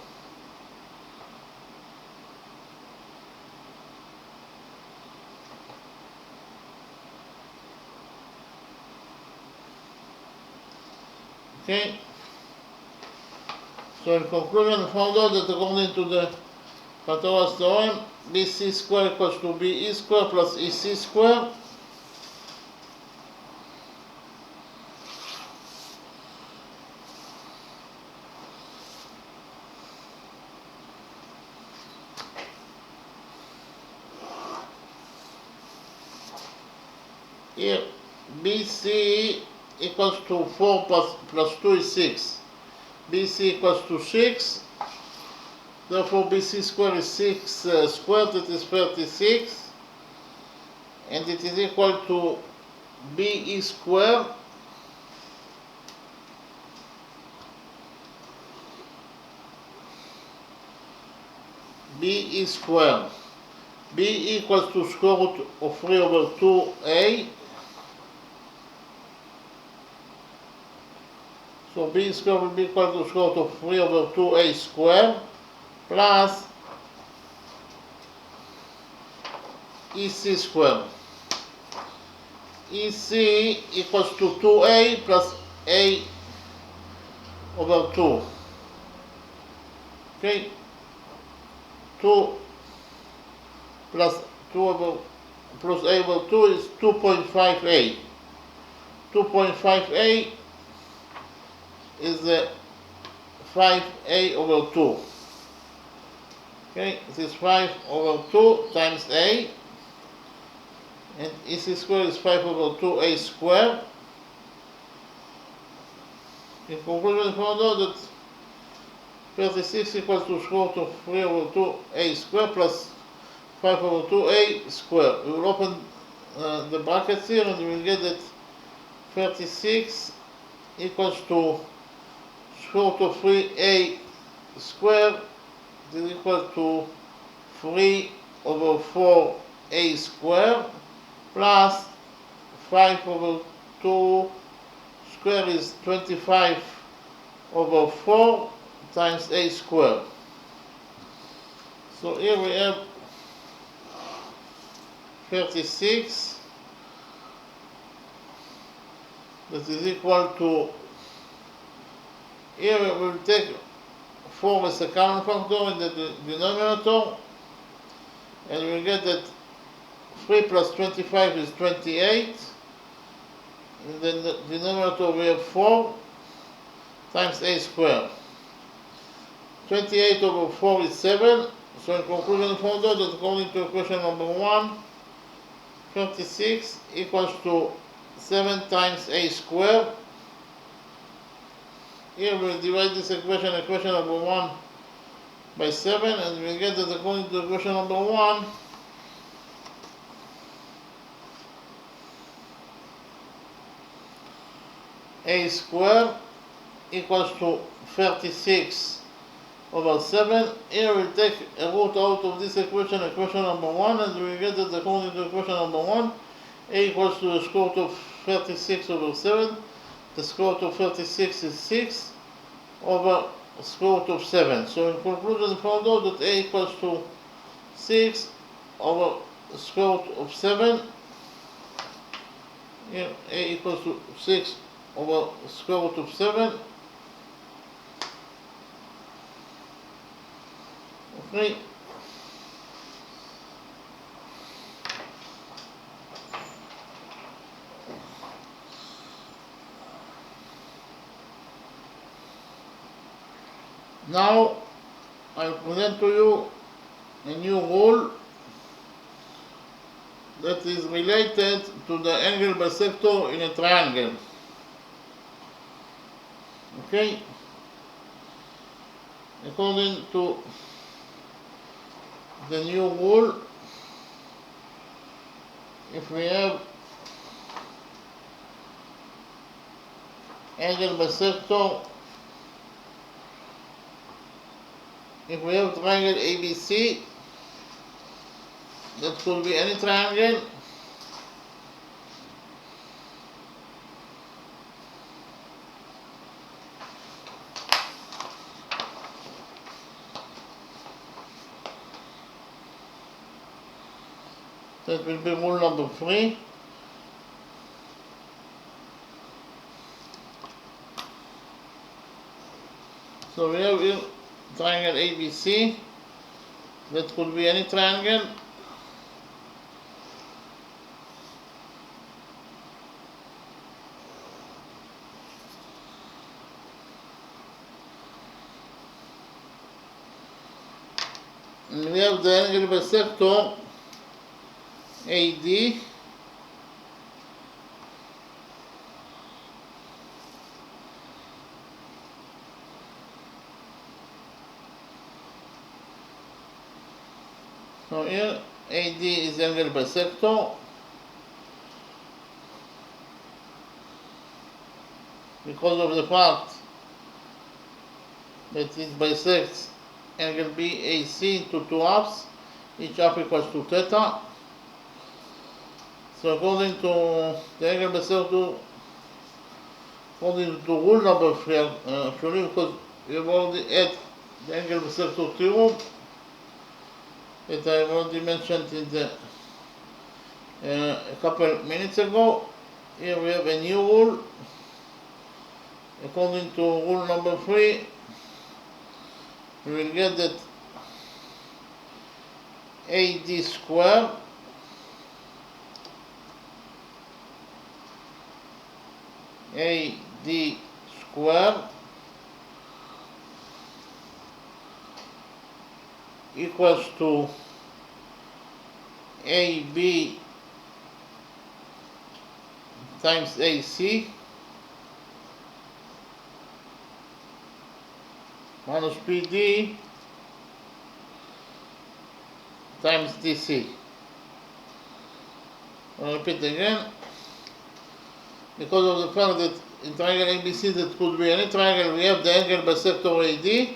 Okay. So in conclusion, we found out that according to the Pythagoras theorem, BC squared equals to BE squared plus EC squared. Here, BC equals to 4 plus 2 is 6. BC equals to 6. Therefore, BC squared is 6 squared, it is 36. And it is equal to BE squared BE squared. B equals to square root of 3 over 2a. So B squared will be equal to square root of 3 over 2a squared plus EC squared. EC equals to 2a plus a over 2. Okay, 2 plus 2 over plus a over 2 is 2.5a. 2.5a is 5a over 2. Okay, this is 5 over 2 times a, and EC squared is 5 over 2a squared. In conclusion, we found out that 36 equals to square root of 3 over 2a squared plus 5 over 2a squared. We will open the brackets here and we will get that 36 equals to square root of 3a squared is equal to 3 over 4a squared plus 5 over 2 squared is 25 over 4 times a squared. So here we have 36 that is equal to, here we will take 4 as a common factor in the denominator, and we will get that 3 plus 25 is 28. In the denominator we have 4 times a squared. 28 over 4 is 7. So in conclusion, we found out that according to equation number 1, 36 equals to 7 times a squared. Here we'll divide this equation number 1 by 7, and we'll get that according to equation number 1, a squared equals to 36 over 7. Here we'll take a root out of this equation number 1, and we get that according to equation number 1, a equals to the square root of 36 over 7. The square root of 36 is 6 over square root of 7. So in conclusion, we found out that a equals to 6 over square root of 7. Here a equals to 6 over square root of 7. Okay. Now I present to you a new rule that is related to the angle bisector in a triangle. Okay? According to the new rule, if we have angle bisector, if we have triangle ABC, that could be any triangle, that will be rule number 3. So we have here triangle ABC, that could be any triangle. And we have the angle bisector AD, so here AD is angle bisector because of the fact that it bisects angle BAC into 2 halves, each half equals to theta. So according to the angle bisector, according to rule number 3, actually, because we have already had the angle bisector theorem that I already mentioned in the a couple minutes ago. Here we have a new rule. According to rule number 3, we will get that AD squared equals to AB times AC minus BD times DC. I'll repeat again. Because of the fact that in triangle ABC that could be any triangle, we have the angle bisector AD. You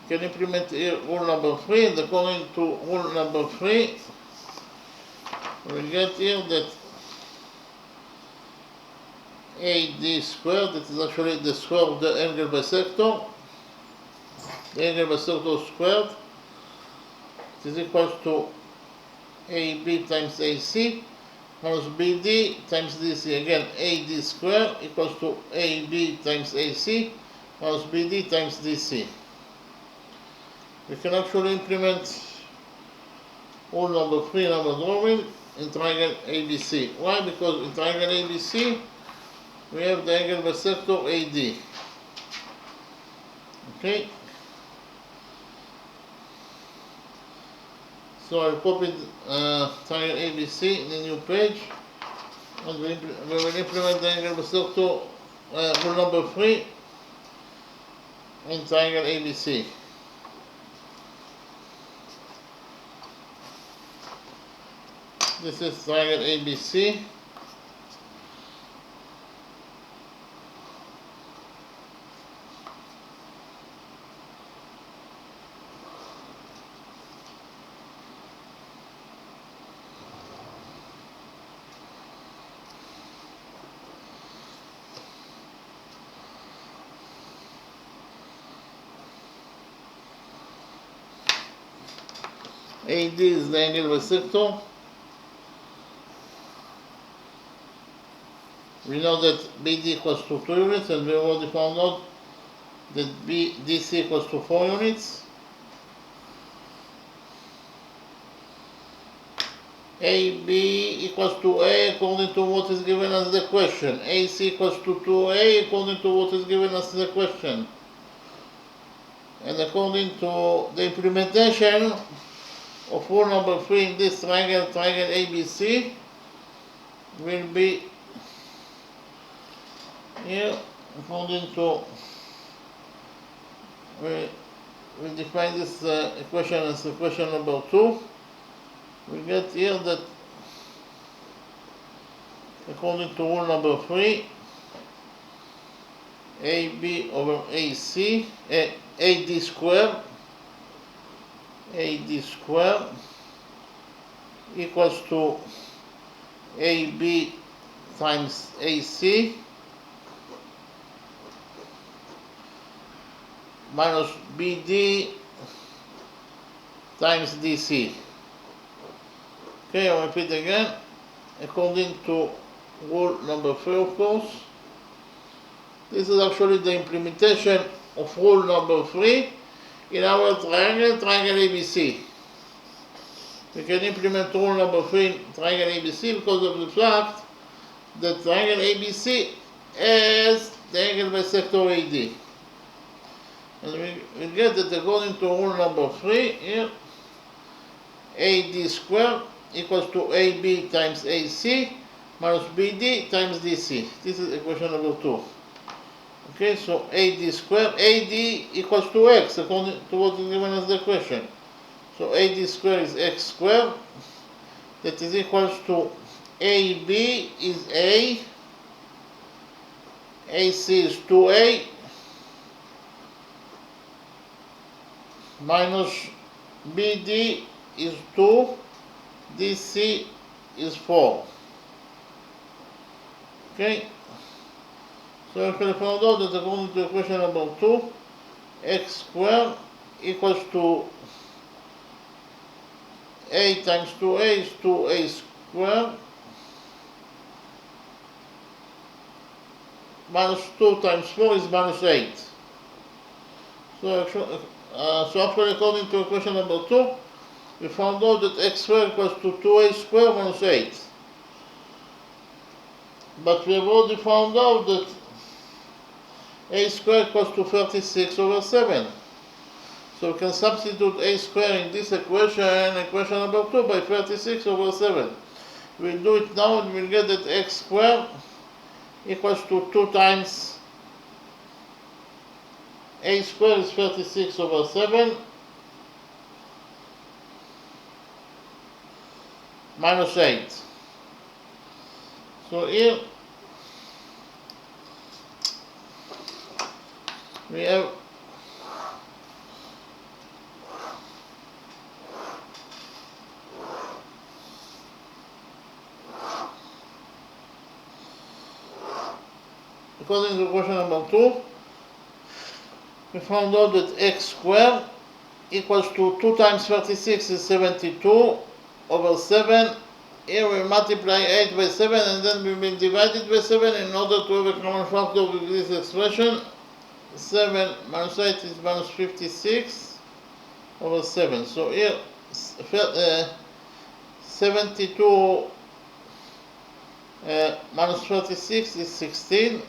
can implement here rule number 3, and according to rule number 3, we get here that AD squared, that is actually the square of the angle bisector, the angle bisector squared, it is equals to AB times AC minus BD times DC. Again, AD squared equals to AB times AC minus BD times DC. We can actually implement rule number 3, number drawing, in triangle ABC. Why? Because in triangle ABC, we have the angle bisector AD. Okay? So I copied triangle ABC in the new page, and we will implement the angle bisector rule number 3 in triangle ABC. This is triangle ABC. AD is the angle bisector. We know that BD equals to 2 units, and we already found out that DC equals to 4 units. AB equals to A according to what is given as the question. AC equals to 2A according to what is given as the question. And according to the implementation of rule number 3 in this triangle ABC, will be here according to we define this equation as equation number 2. We get here that according to rule number 3, AB over AC, AD squared equals to AB times AC minus BD times DC. Okay, I'll repeat again. According to rule number 3, of course, this is actually the implementation of rule number 3 in our triangle ABC. We can implement rule number 3 in triangle ABC because of the fact that triangle ABC has the angle bisector AD. And we get that according to rule number 3 here, AD squared equals to AB times AC minus BD times DC. This is equation number 2. Okay, so AD squared, AD equals to X according to what is given as the question. So AD squared is X squared, that is equals to AB is A, AC is 2A, minus BD is 2, DC is 4. Okay, so you can find out that according to equation number 2, x squared equals to a times 2a is 2a squared minus 2 times 4 is minus 8. So actually according to equation number 2, we found out that x squared equals to 2a squared minus 8. But we have already found out that a squared equals to 36 over 7. So we can substitute a squared in this equation number 2, by 36 over 7. We'll do it now and we'll get that x squared equals to 2 times a squared is 36 over 7 minus 8. So here we have according to question number 2, we found out that x squared equals to 2 times 36 is 72 over 7. Here we multiply 8 by 7 and then we will divide it by 7 in order to have a common factor with this expression. 7 minus 8 is minus 56 over 7. So here 72 minus 36 is 16.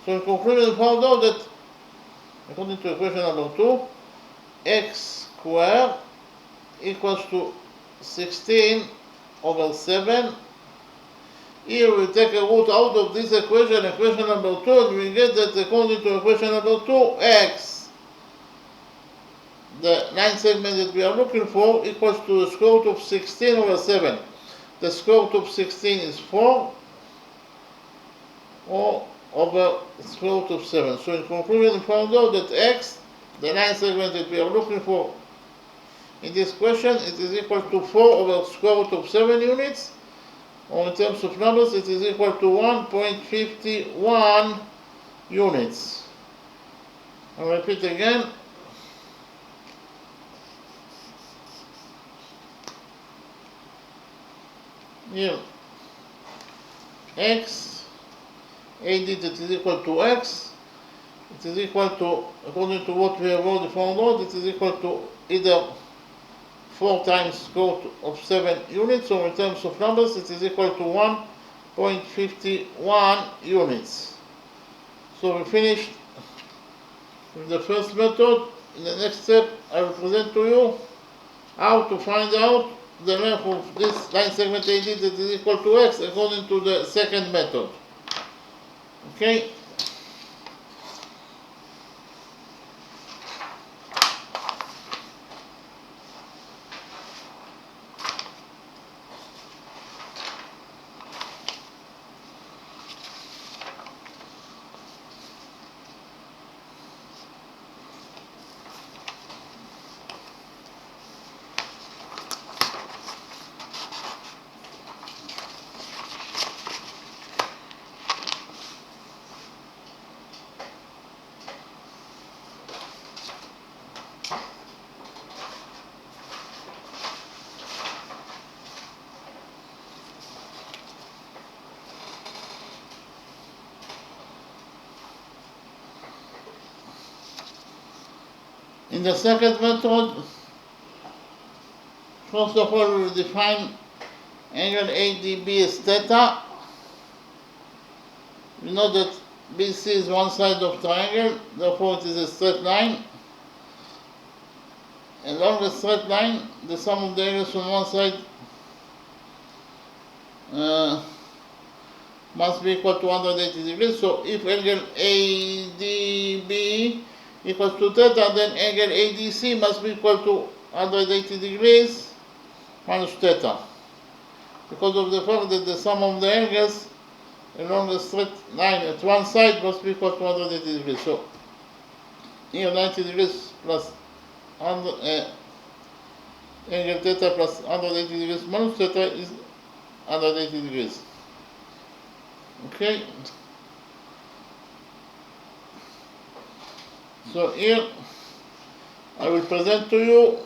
So in conclusion, we found out that according to equation number 2, x squared equals to 16 over 7. Here we take a root out of this equation number 2, and we get that according to equation number 2, x, the line segment that we are looking for, equals to the square root of 16 over 7. The square root of 16 is 4, or over square root of 7. So in conclusion, we found out that x, the line segment that we are looking for in this question, it is equal to 4 over square root of 7 units, or in terms of numbers, it is equal to 1.51 units. I'll repeat again. Here, x, AD that is equal to x, it is equal to, according to what we have already found out, it is equal to either 4 times square root of 7 units, or in terms of numbers, it is equal to 1.51 units. So we finished with the first method. In the next step, I will present to you how to find out the length of this line segment AD that is equal to x according to the second method. Okay? In the second method, first of all, we will define angle ADB as theta. We know that BC is one side of triangle, therefore it is a straight line. Along the straight line, the sum of the angles on one side must be equal to 180 degrees. So if angle ADB equals to theta, then angle ADC must be equal to 180 degrees minus theta, because of the fact that the sum of the angles along the straight line at one side must be equal to 180 degrees. So here 90 degrees plus angle theta plus 180 degrees minus theta is 180 degrees. Okay, so here I will present to you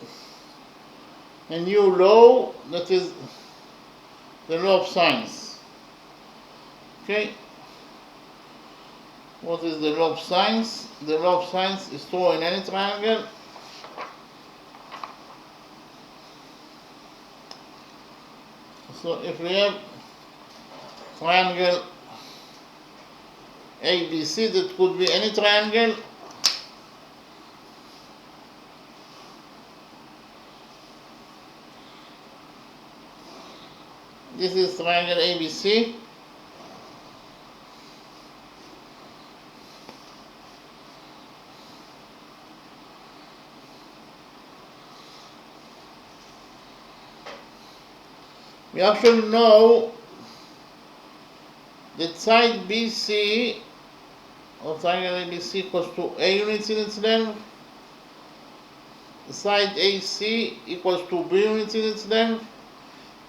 a new law, that is the law of sines. Okay, what is the law of sines? The law of sines is true in any triangle. So if we have triangle ABC, that could be any triangle. This is triangle ABC. We actually know that side BC of triangle ABC equals to A units in its length, side AC equals to B units in its length,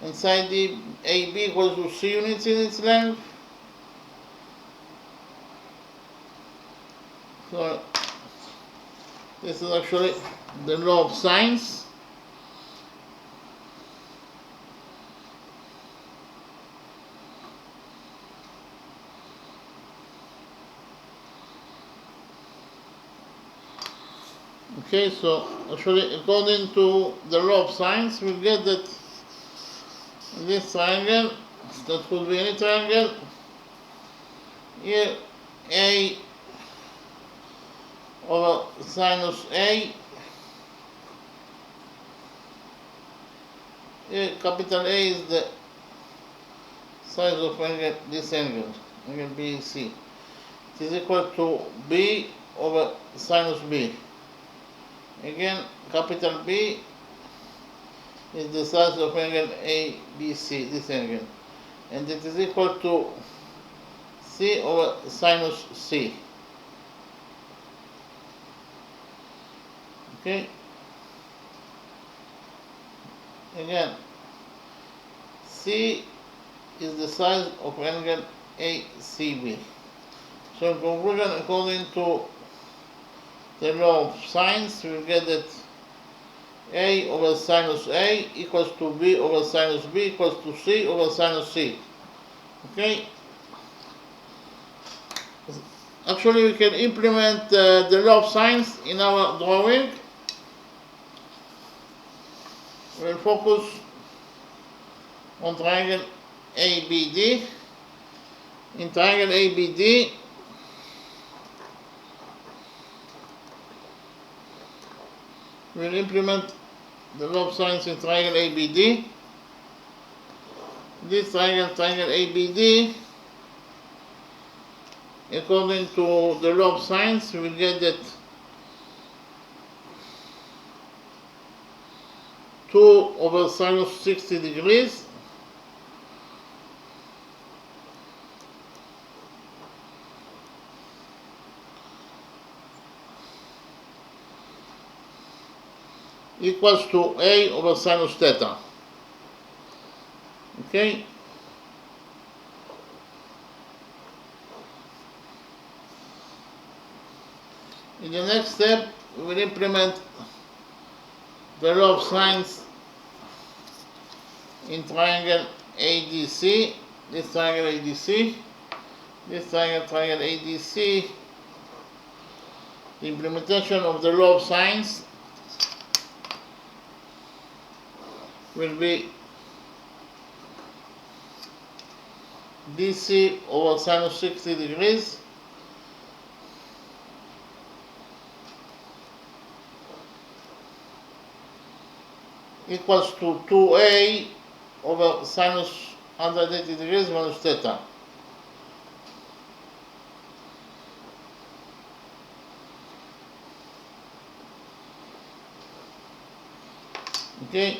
and side AB equals to C units in its length. So this is actually the law of sines. Okay, so actually according to the law of sines, we get that this triangle, that could be any triangle, here A over sinus A, here capital A is the size of angle, this angle BC. It is equal to B over sinus B. Again, capital B is the size of angle ABC, this angle, and it is equal to C over sinus C. Okay, again, C is the size of angle ACB. So in conclusion, according to the law of sines, we will get that A over sinus A equals to B over sinus B equals to C over sinus C. Okay? Actually, we can implement the law of sines in our drawing. We will focus on triangle ABD. In triangle ABD, we will implement the law of sines in triangle ABD. This triangle ABD, according to the law of sines, we will get that 2 over sinus 60 degrees equals to A over sinus theta. Okay? In the next step, we will implement the law of sines in triangle ADC, this triangle ADC, this triangle ADC. The implementation of the law of sines will be DC over sinus 60 degrees equals to 2A over sinus 180 degrees minus theta. Okay?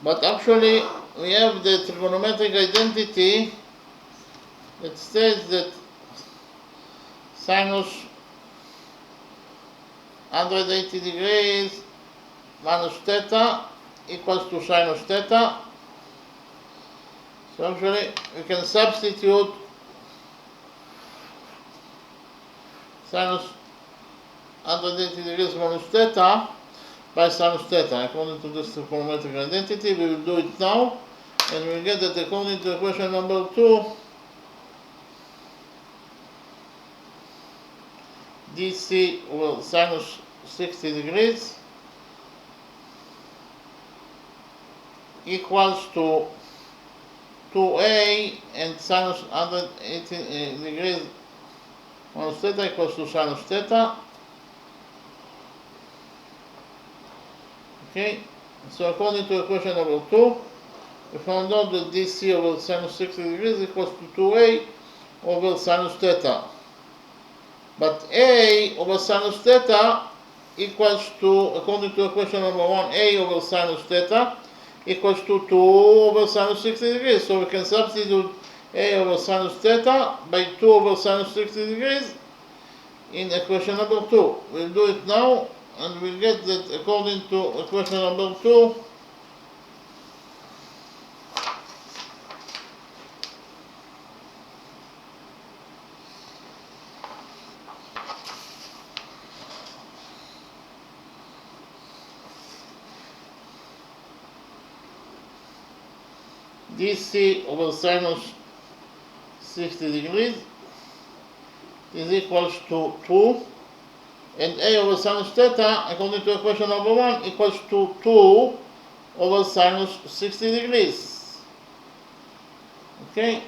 But actually, we have the trigonometric identity that states that sinus 180 degrees minus theta equals to sinus theta. So actually we can substitute sinus 180 degrees minus theta by sinus theta according to this trigonometric identity. We will do it now, and we will get that according to equation number 2, dc over sinus 60 degrees equals to 2a, and sinus 180 degrees minus theta equals to sinus theta. Okay, so according to equation number 2, we found out that dc over sinus 60 degrees equals to 2a over sinus theta. But a over sinus theta equals to, according to equation number 1, a over sinus theta equals to 2 over sinus 60 degrees. So we can substitute a over sinus theta by 2 over sinus 60 degrees in equation number 2. We'll do it now, and we'll get that according to equation number 2, dc over sinus 60 degrees is equals to 2, and a over sinus theta, according to equation number 1, equals to 2 over sinus 60 degrees. Okay?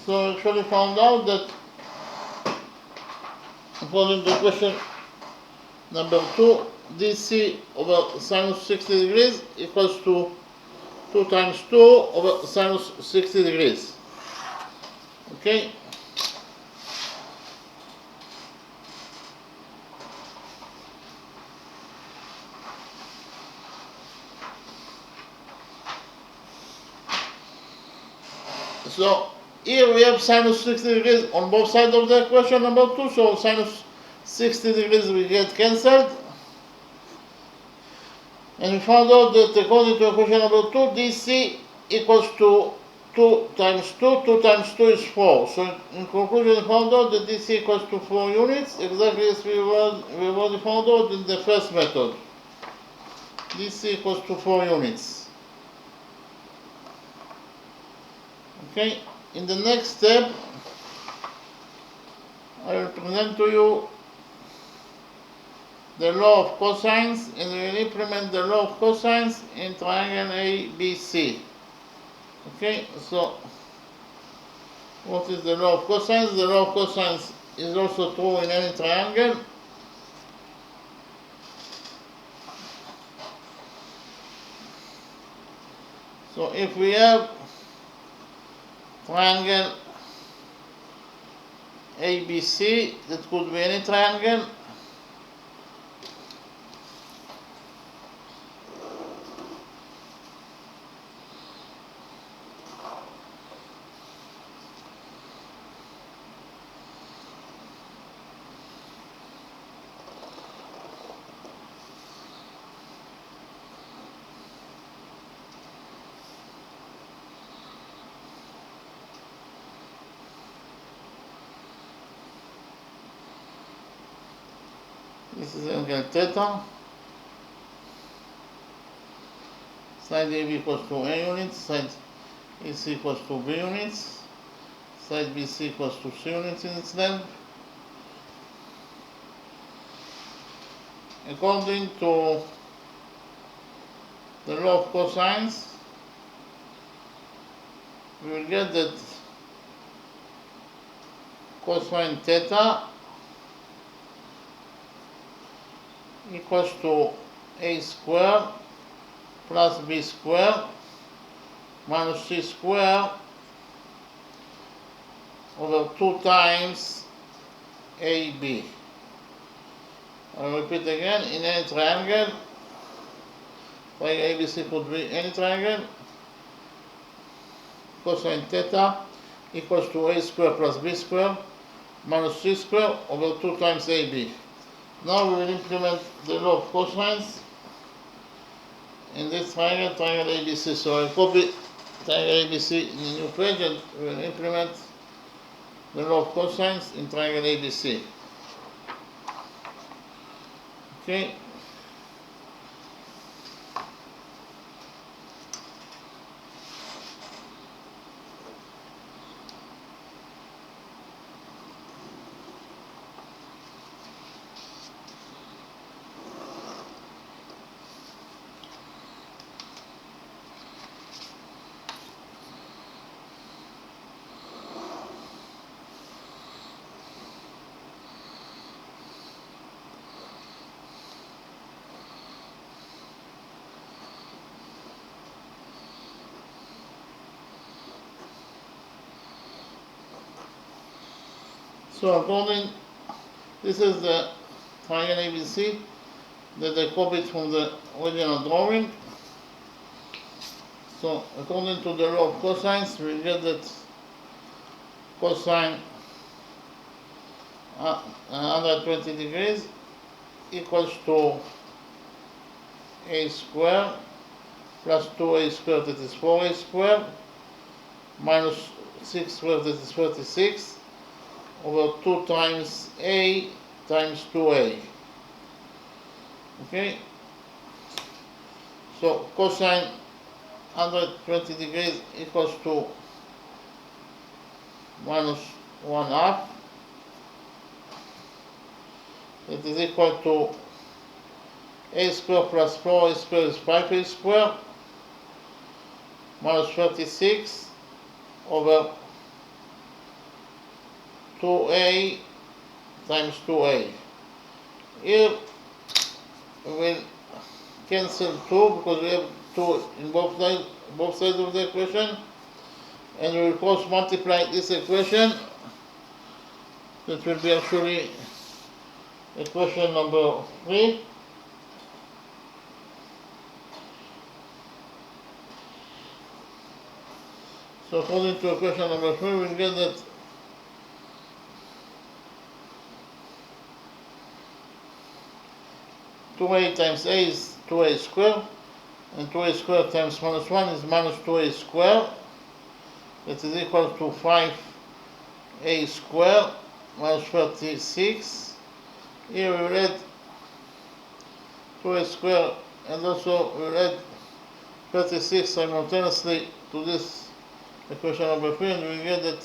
So we actually found out that according to equation number 2, dc over sinus 60 degrees equals to 2 times 2 over sinus 60 degrees. Okay? So here we have sinus 60 degrees on both sides of the equation number 2, so sinus 60 degrees will get cancelled. And we found out that according to equation number 2, dc equals to 2 times 2, 2 times 2 is 4. So in conclusion, we found out that dc equals to 4 units, exactly as we already found out in the first method. dc equals to 4 units. Okay, in the next step, I will present to you the law of cosines, and we will implement the law of cosines in triangle ABC. Okay, so what is the law of cosines? The law of cosines is also true in any triangle. So if we have triangle ABC, that could be any triangle, this is angle theta, side AB equals to A units, side AC equals to B units, side BC equals to C units in its length. According to the law of cosines, we will get that cosine theta equals to a squared plus b squared minus c squared over 2 times AB. I'll repeat again, in any triangle, triangle ABC could be any triangle, cosine theta equals to a squared plus b squared minus 3 squared over 2 times AB. Now we will implement the law of cosines in this triangle, triangle ABC. So I copy triangle ABC in the new page and we will implement the law of cosines in triangle ABC. Okay. So this is the triangle ABC that I copied from the original drawing. So according to the law of cosines, we get that cosine 120 degrees equals to a squared plus 2a squared, that is 4a squared, minus 6 squared, that is 36, over 2 times a times 2a. Okay? So cosine 120 degrees equals to minus 1/2. It is equal to a squared plus 4a squared is 5a squared, minus 36 over 2a times 2a. Here we will cancel 2 because we have 2 in both sides of the equation, and we will cross multiply this equation. That will be actually equation number 3. So according to equation number 3, we will get that two a times a is 2a squared, and 2a squared times minus 1 is minus 2a squared. That is equal to 5a squared minus 36. Here we will add 2a squared and also we will add 36 simultaneously to this equation number 3, and we get that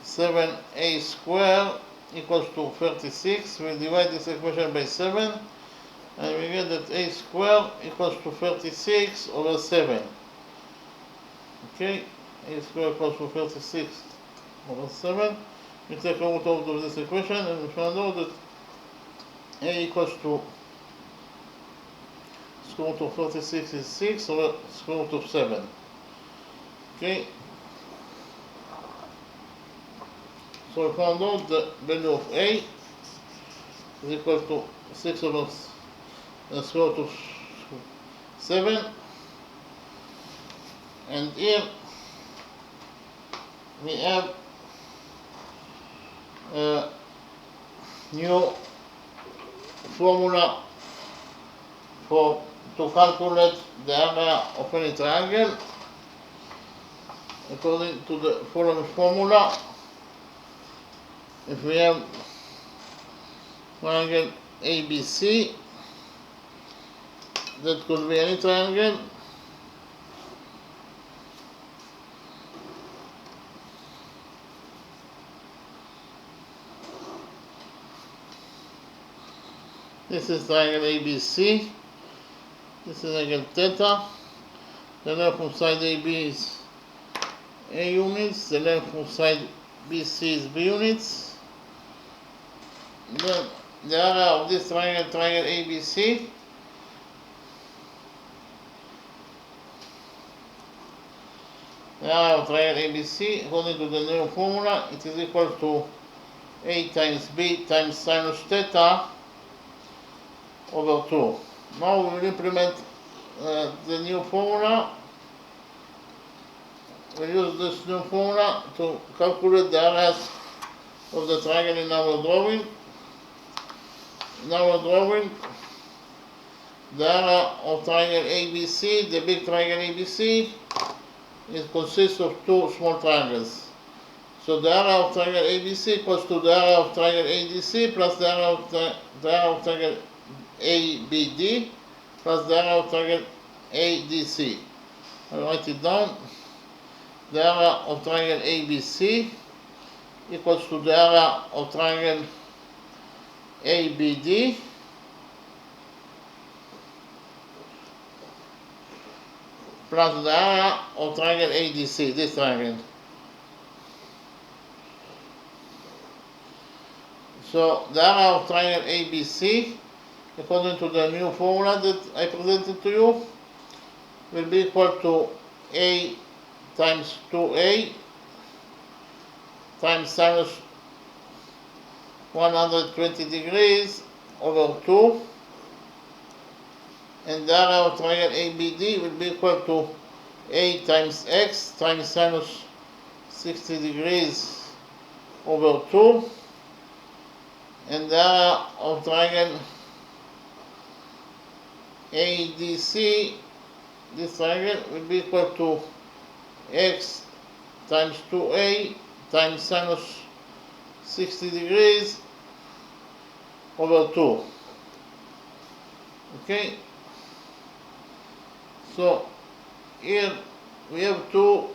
7a squared equals to 36. We divide this equation by 7 and we get that a squared equals to 36 over 7. Okay, a squared equals to 36 over 7. We take a root of this equation and we find out that a equals to square root of 36 is 6 over square root of 7. Okay, so we found out the value of a is equal to 6 over square root of 7, and here we have a new formula to calculate the area of any triangle. According to the following formula, if we have triangle ABC, that could be any triangle, this is triangle ABC, this is angle theta, the length of side AB is A units, the length of side BC is B units. Then the area of this triangle, triangle ABC, the area of triangle ABC, according to the new formula, it is equal to A times B times sinus theta over 2. Now we will implement the new formula we use this new formula to calculate the areas of the triangle in our drawing. In our drawing, the area of triangle ABC, the big triangle ABC, it consists of two small triangles. So the area of triangle ABC equals to the area of triangle ADC plus the area of triangle ABD plus the area of triangle ADC. I'll write it down. The area of triangle ABC equals to the area of triangle ABD plus the area of triangle ADC, this triangle. So the area of triangle ABC, according to the new formula that I presented to you, will be equal to A times 2A times sinus 120 degrees over 2, and the area of triangle ABD will be equal to A times X times sinus 60 degrees over 2, and the area of triangle ADC, this triangle, will be equal to X times 2A times sinus 60 degrees over 2. Okay, so here we have 2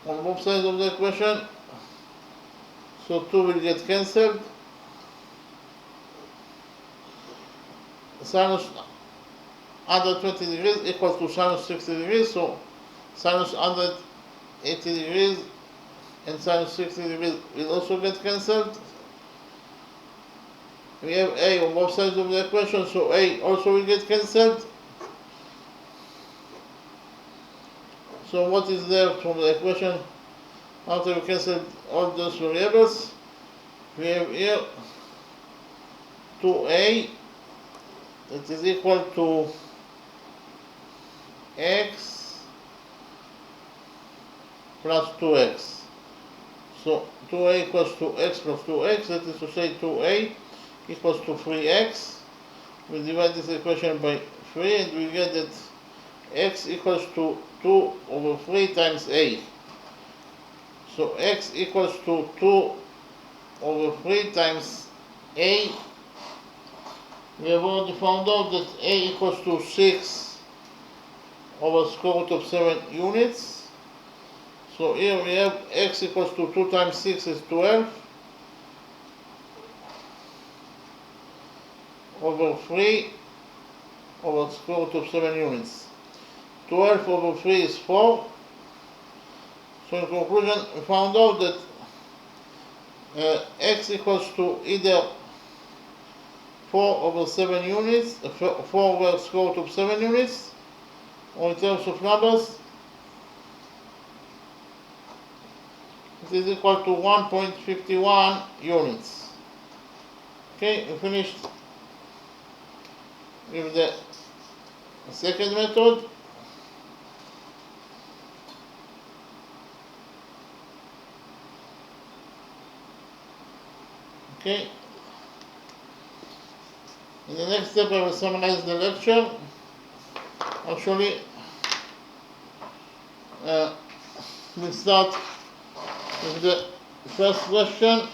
on both sides of the equation, so 2 will get cancelled. Sinus 120 degrees equals to sinus 60 degrees, so sinus 180 degrees and sinus 60 degrees will also get cancelled. We have A on both sides of the equation, so A also will get cancelled. So what is there from the equation after we cancel all those variables? We have here 2A that is equal to X plus 2X. So 2A equals to X plus 2X, that is to say 2A equals to 3X. We divide this equation by 3 and we get that X equals to 2 over 3 times A. So X equals to 2 over 3 times A. We have already found out that A equals to 6 over square root of 7 units. So here we have X equals to 2 times 6 is 12 over 3 over square root of 7 units. 12 over 3 is 4. So in conclusion, we found out that X equals to either 4 over 7 units, 4 over square root of 7 units, or in terms of numbers, it is equal to 1.51 units. Okay, we finished with the second method. Okay. In the next step, I will summarize the lecture. Actually, we'll start with the first question.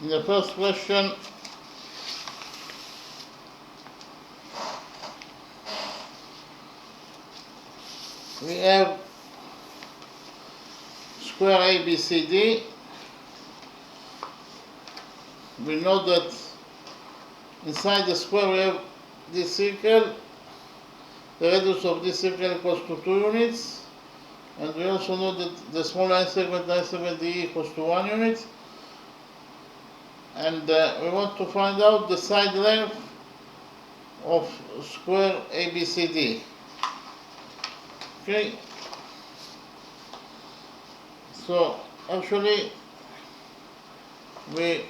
In the first question, we have square ABCD. We know that inside the square we have this circle. The radius of this circle equals to 2 units. And we also know that the small line segment DE equals to 1 unit. And we want to find out the side length of square ABCD. Okay, so actually we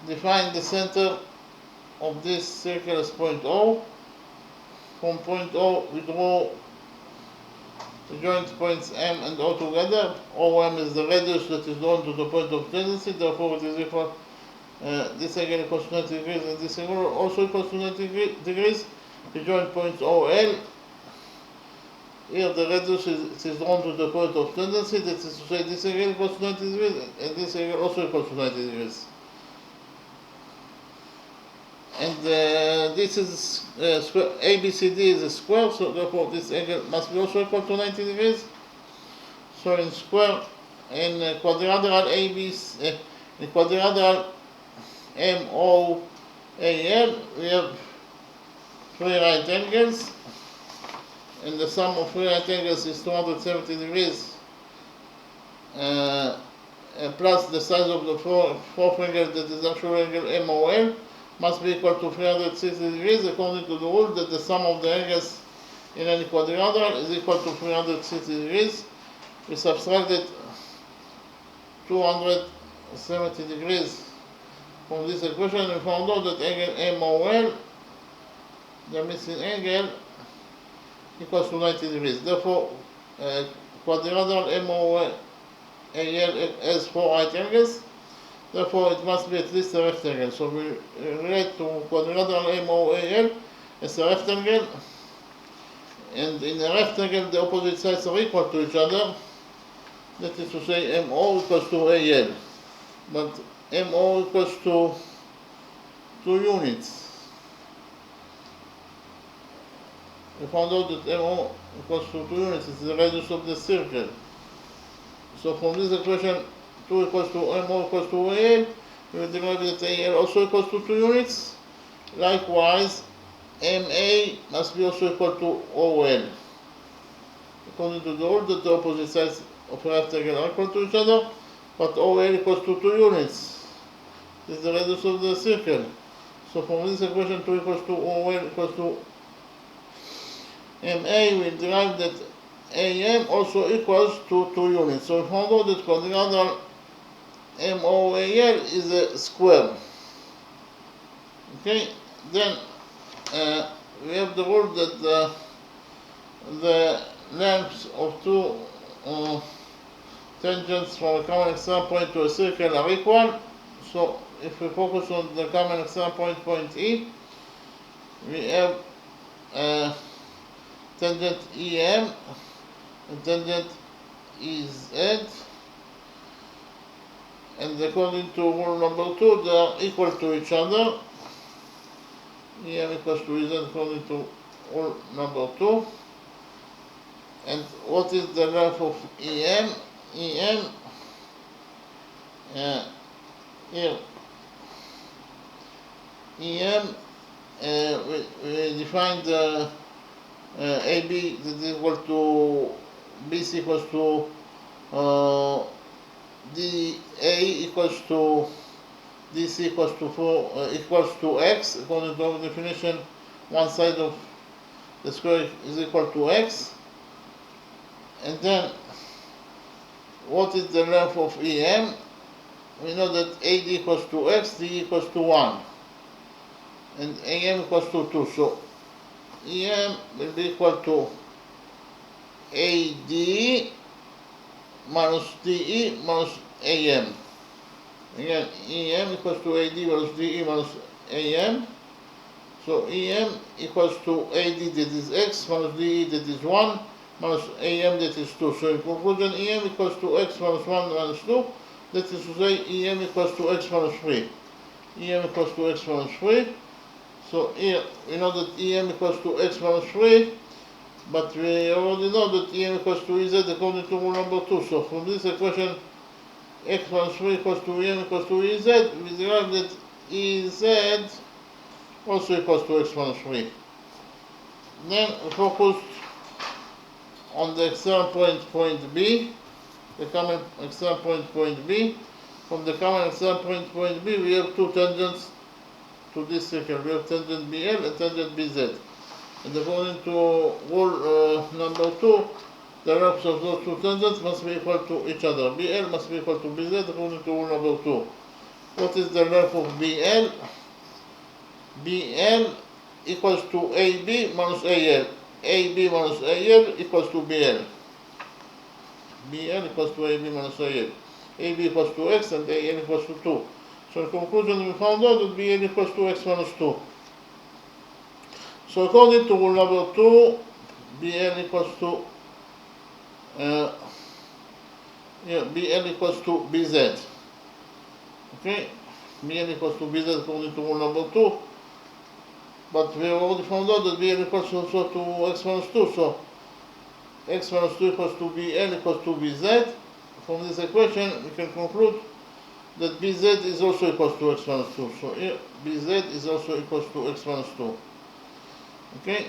define the center of this circle as point O. From point O we draw the joint points M and O together. OM is the radius that is drawn to the point of tendency, therefore it is equal, this angle equals to 90 degrees and this angle also equals to 90 degrees. The joint points OL, here the radius is drawn to the point of tendency, that is to say this angle equals to 90 degrees and this angle also equals to 90 degrees. And this is square, ABCD is a square, so therefore this angle must be also equal to 90 degrees. So in quadrilateral in quadrilateral MOAL, we have three right angles, and the sum of three right angles is 270 degrees, plus the size of the fourth angle, that is actual angle MOL, must be equal to 360 degrees, according to the rule that the sum of the angles in any quadrilateral is equal to 360 degrees. We subtracted 270 degrees from this equation and found out that angle MOL, the missing angle, equals to 90 degrees. Therefore, quadrilateral MOL has four right angles. Therefore, it must be at least a rectangle. So we relate to quadrilateral MOAL as a rectangle, and in a rectangle the opposite sides are equal to each other. That is to say, MO equals to AL, but MO equals to 2 units. We found out that MO equals to 2 units. It's the radius of the circle. So from this equation, 2 equals to MO equals to AL, we will derive that AL also equals to 2 units. Likewise, MA must be also equal to OL. According to the rule that the opposite sides of a rectangle are equal to each other, but OL equals to 2 units. This is the radius of the circle. So from this equation, 2 equals to OL equals to MA, we derive that AM also equals to 2 units. So we found out that quadrilateral MOAL is a square. Okay, then we have the rule that the lengths of two tangents from a common extreme point to a circle are equal. So if we focus on the common extreme point E, we have tangent EM and tangent EZ, and according to rule number 2, they are equal to each other. EM equals to EZ according to rule number 2. And what is the length of EM? EM, here, EM, we define the AB that is equal to BC equals to DA equals to DC equals to 4 equals to X. According to our definition, one side of the square is equal to X. And then, what is the length of EM? We know that AD equals to X, D equals to 1, and AM equals to 2. So EM will be equal to AD minus DE minus AM. Again, EM equals to AD minus DE minus AM. So EM equals to AD that is X minus DE that is 1 minus AM that is 2. So in conclusion, EM equals to X minus 1 minus 2. That is to say, EM equals to X minus 3. EM equals to X minus 3. So here we know that EM equals to X minus 3, but we already know that EM equals to EZ according to rule number 2. So from this equation, X minus 3 equals to EM equals to EZ, we derive that EZ also equals to X minus 3. Then we focused on the extreme point B, the common extreme point B. From the common extreme point B, we have two tangents to this circle, we have tangent BL and tangent BZ. And according to rule number 2, the lengths of those two tangents must be equal to each other. BL must be equal to BZ according to rule number 2. What is the length of BL? BL equals to AB minus AL. AB minus AL equals to BL. BL equals to AB minus AL. AB equals to X and AL equals to 2. So in conclusion, we found out that BL equals to X minus 2. So according to rule number 2, BL equals to BL equals to BZ. Okay, BL equals to BZ according to rule number 2. But we already found out that BL equals also to X minus 2. So X minus 2 equals to BL equals to BZ. From this equation, we can conclude that BZ is also equals to X minus 2. So here, BZ is also equals to X minus 2. Okay,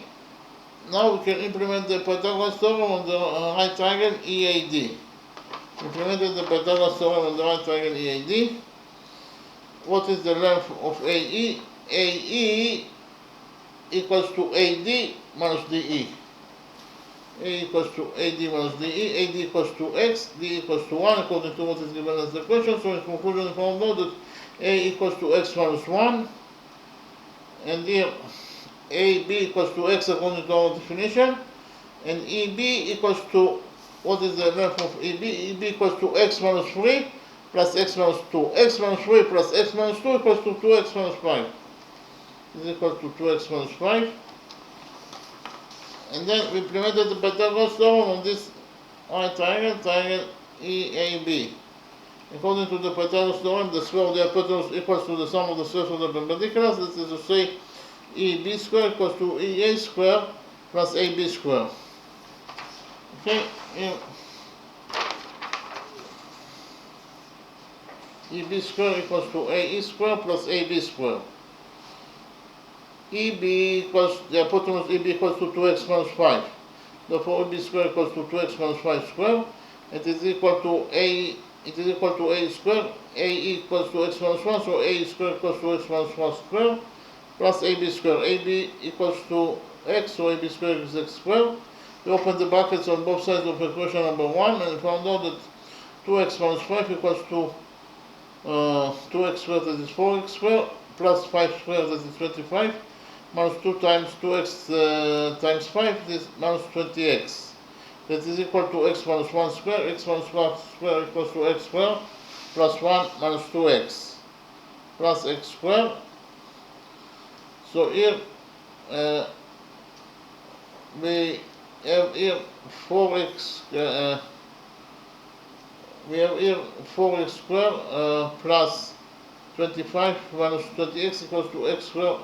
now we can implement the Pythagoras theorem on the right triangle EAD. Implemented the Pythagoras theorem on the right triangle EAD. What is the length of AE? AE equals to AD minus DE. A equals to AD minus DE. AD equals to X. D equals to 1 according to what is given as the question. So in conclusion, we found out that A equals to X minus 1. And here AB equals to X according to our definition, and EB equals to, what is the length of EB? EB equals to X minus 3 plus X minus 2. X minus 3 plus X minus 2 equals to 2X minus 5. Is equal to 2X minus 5. And then we implemented the Pythagoras theorem on this right triangle, triangle EAB. According to the Pythagoras theorem, the square of the hypotenuse equals to the sum of the squares of the perpendiculars. This is to say, EB square equals to EA square plus AB square. Okay, EB square equals to AE square plus AB square. EB equals, the hypotenuse EB equals to 2X minus 5. Therefore, EB square equals to 2X minus 5 square. It is equal to A square. AE equals to X minus 1, so AE square equals to X minus 1 square. Plus AB square. AB equals to X, so AB square is X square. We open the brackets on both sides of equation number 1 and found out that 2X minus 5 equals to 2X squared, that is 4X squared, plus 5 squared, that is 25, minus 2 times 2X times 5, this minus 20X. That is equal to X minus 1 square. X minus 1 square equals to X square, plus 1 minus 2X, plus X square. So here we have here 4x. We have here 4x square plus 25 minus 20x equals to x square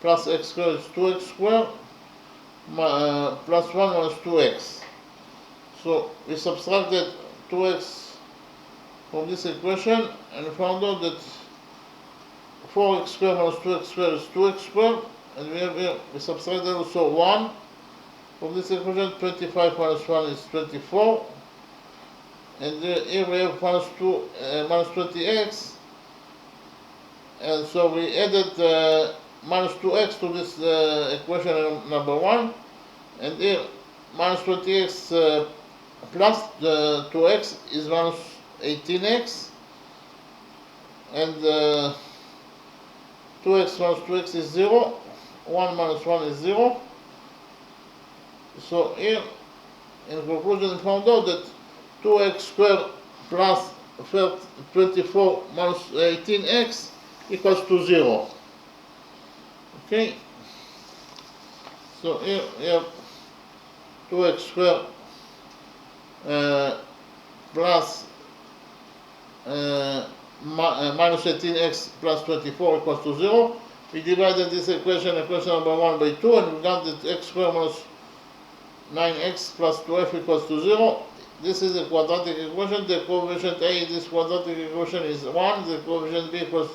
plus x square is 2x square plus 1 minus 2x. So we subtracted 2x from this equation and found out that 4x square minus 2x square is 2x square, and we have here, we subtracted also 1 from this equation. 25 minus 1 is 24, and here we have minus 20x, and so we added minus 2x to this equation number 1, and here minus 20x plus 2x is minus 18x, and 2x minus 2x is 0, 1 minus 1 is 0. So here, in conclusion, we found out that 2x squared plus 24 minus 18x equals to 0. Okay? So here we have 2x squared plus minus 18x plus 24 equals to 0. We divided this equation number 1 by 2, and we got that x squared minus 9x plus 12 equals to 0. This is a quadratic equation. The coefficient A in this quadratic equation is 1, the coefficient B equals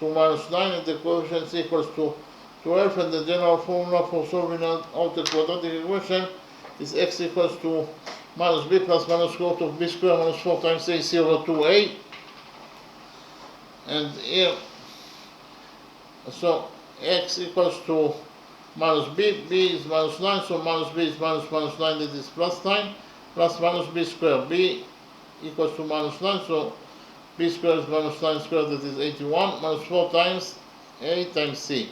to minus 9, and the coefficient C equals to 12, and the general formula for solving out the quadratic equation is x equals to minus b plus minus square root of b squared minus 4 times AC over 2a. And here So x equals to minus b, b is minus 9, so minus b is minus 9, that is plus 9, plus minus b squared. B equals to minus 9, so b squared is minus 9 squared, that is 81, minus 4 times a times c.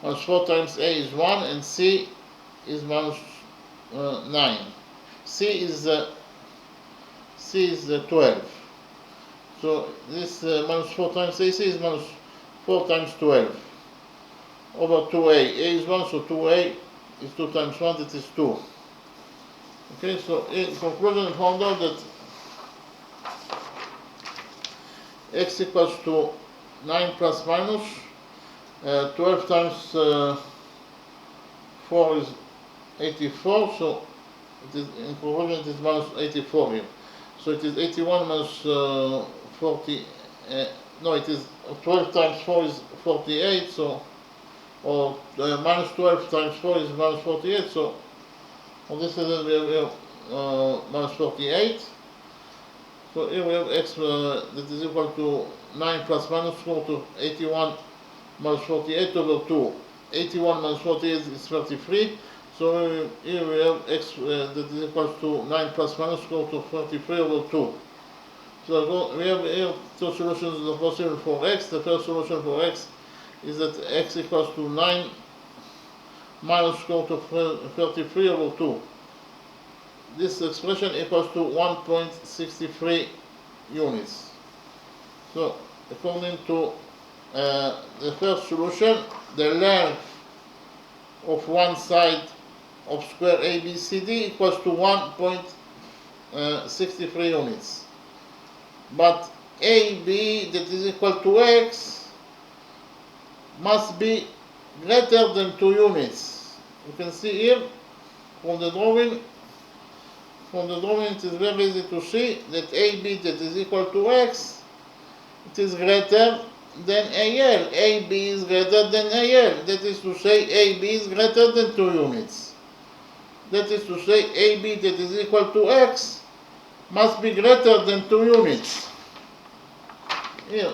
Minus 4 times a is 1, and c is minus 9. C is 12. So this minus 4 times AC is minus 4 times 12 over 2a. A is 1, so 2a is 2 times 1, that is 2. Okay, so in conclusion, we found out that x equals to 9 plus minus 12 times 4 is 84, so it is in conclusion it is minus 84 here. So it is 81 minus 40, no, it is 12 times 4 is 48, so, or minus 12 times 4 is minus 48, so on this side we have minus 48. So here we have x that is equal to 9 plus minus 4 to 81 minus 48 over 2. 81 minus 48 is 33. So here we have x that is equal to 9 plus minus 4 to 33 over 2. So we have here two solutions possible for x. The first solution for x is that x equals to 9 minus square root of 33 over 2. This expression equals to 1.63 units. So according to the first solution, the length of one side of square ABCD equals to 1.63 units. But AB that is equal to x must be greater than 2 units. You can see here from the drawing. From the drawing it is very easy to see that AB that is equal to x, it is greater than AL. AB is greater than AL. That is to say AB is greater than 2 units. That is to say AB that is equal to x must be greater than 2 units. Here,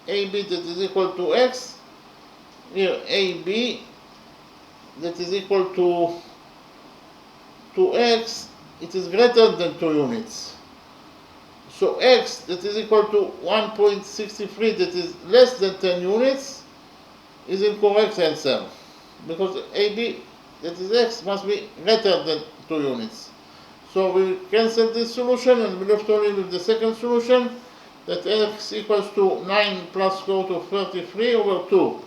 AB that is equal to x, here AB that is equal to x, it is greater than 2 units. So x that is equal to 1.63, that is less than 10 units, is incorrect answer, because AB that is x must be greater than 2 units. So we cancel this solution and we left only with the second solution, that x equals to 9 plus square root of 33 over 2.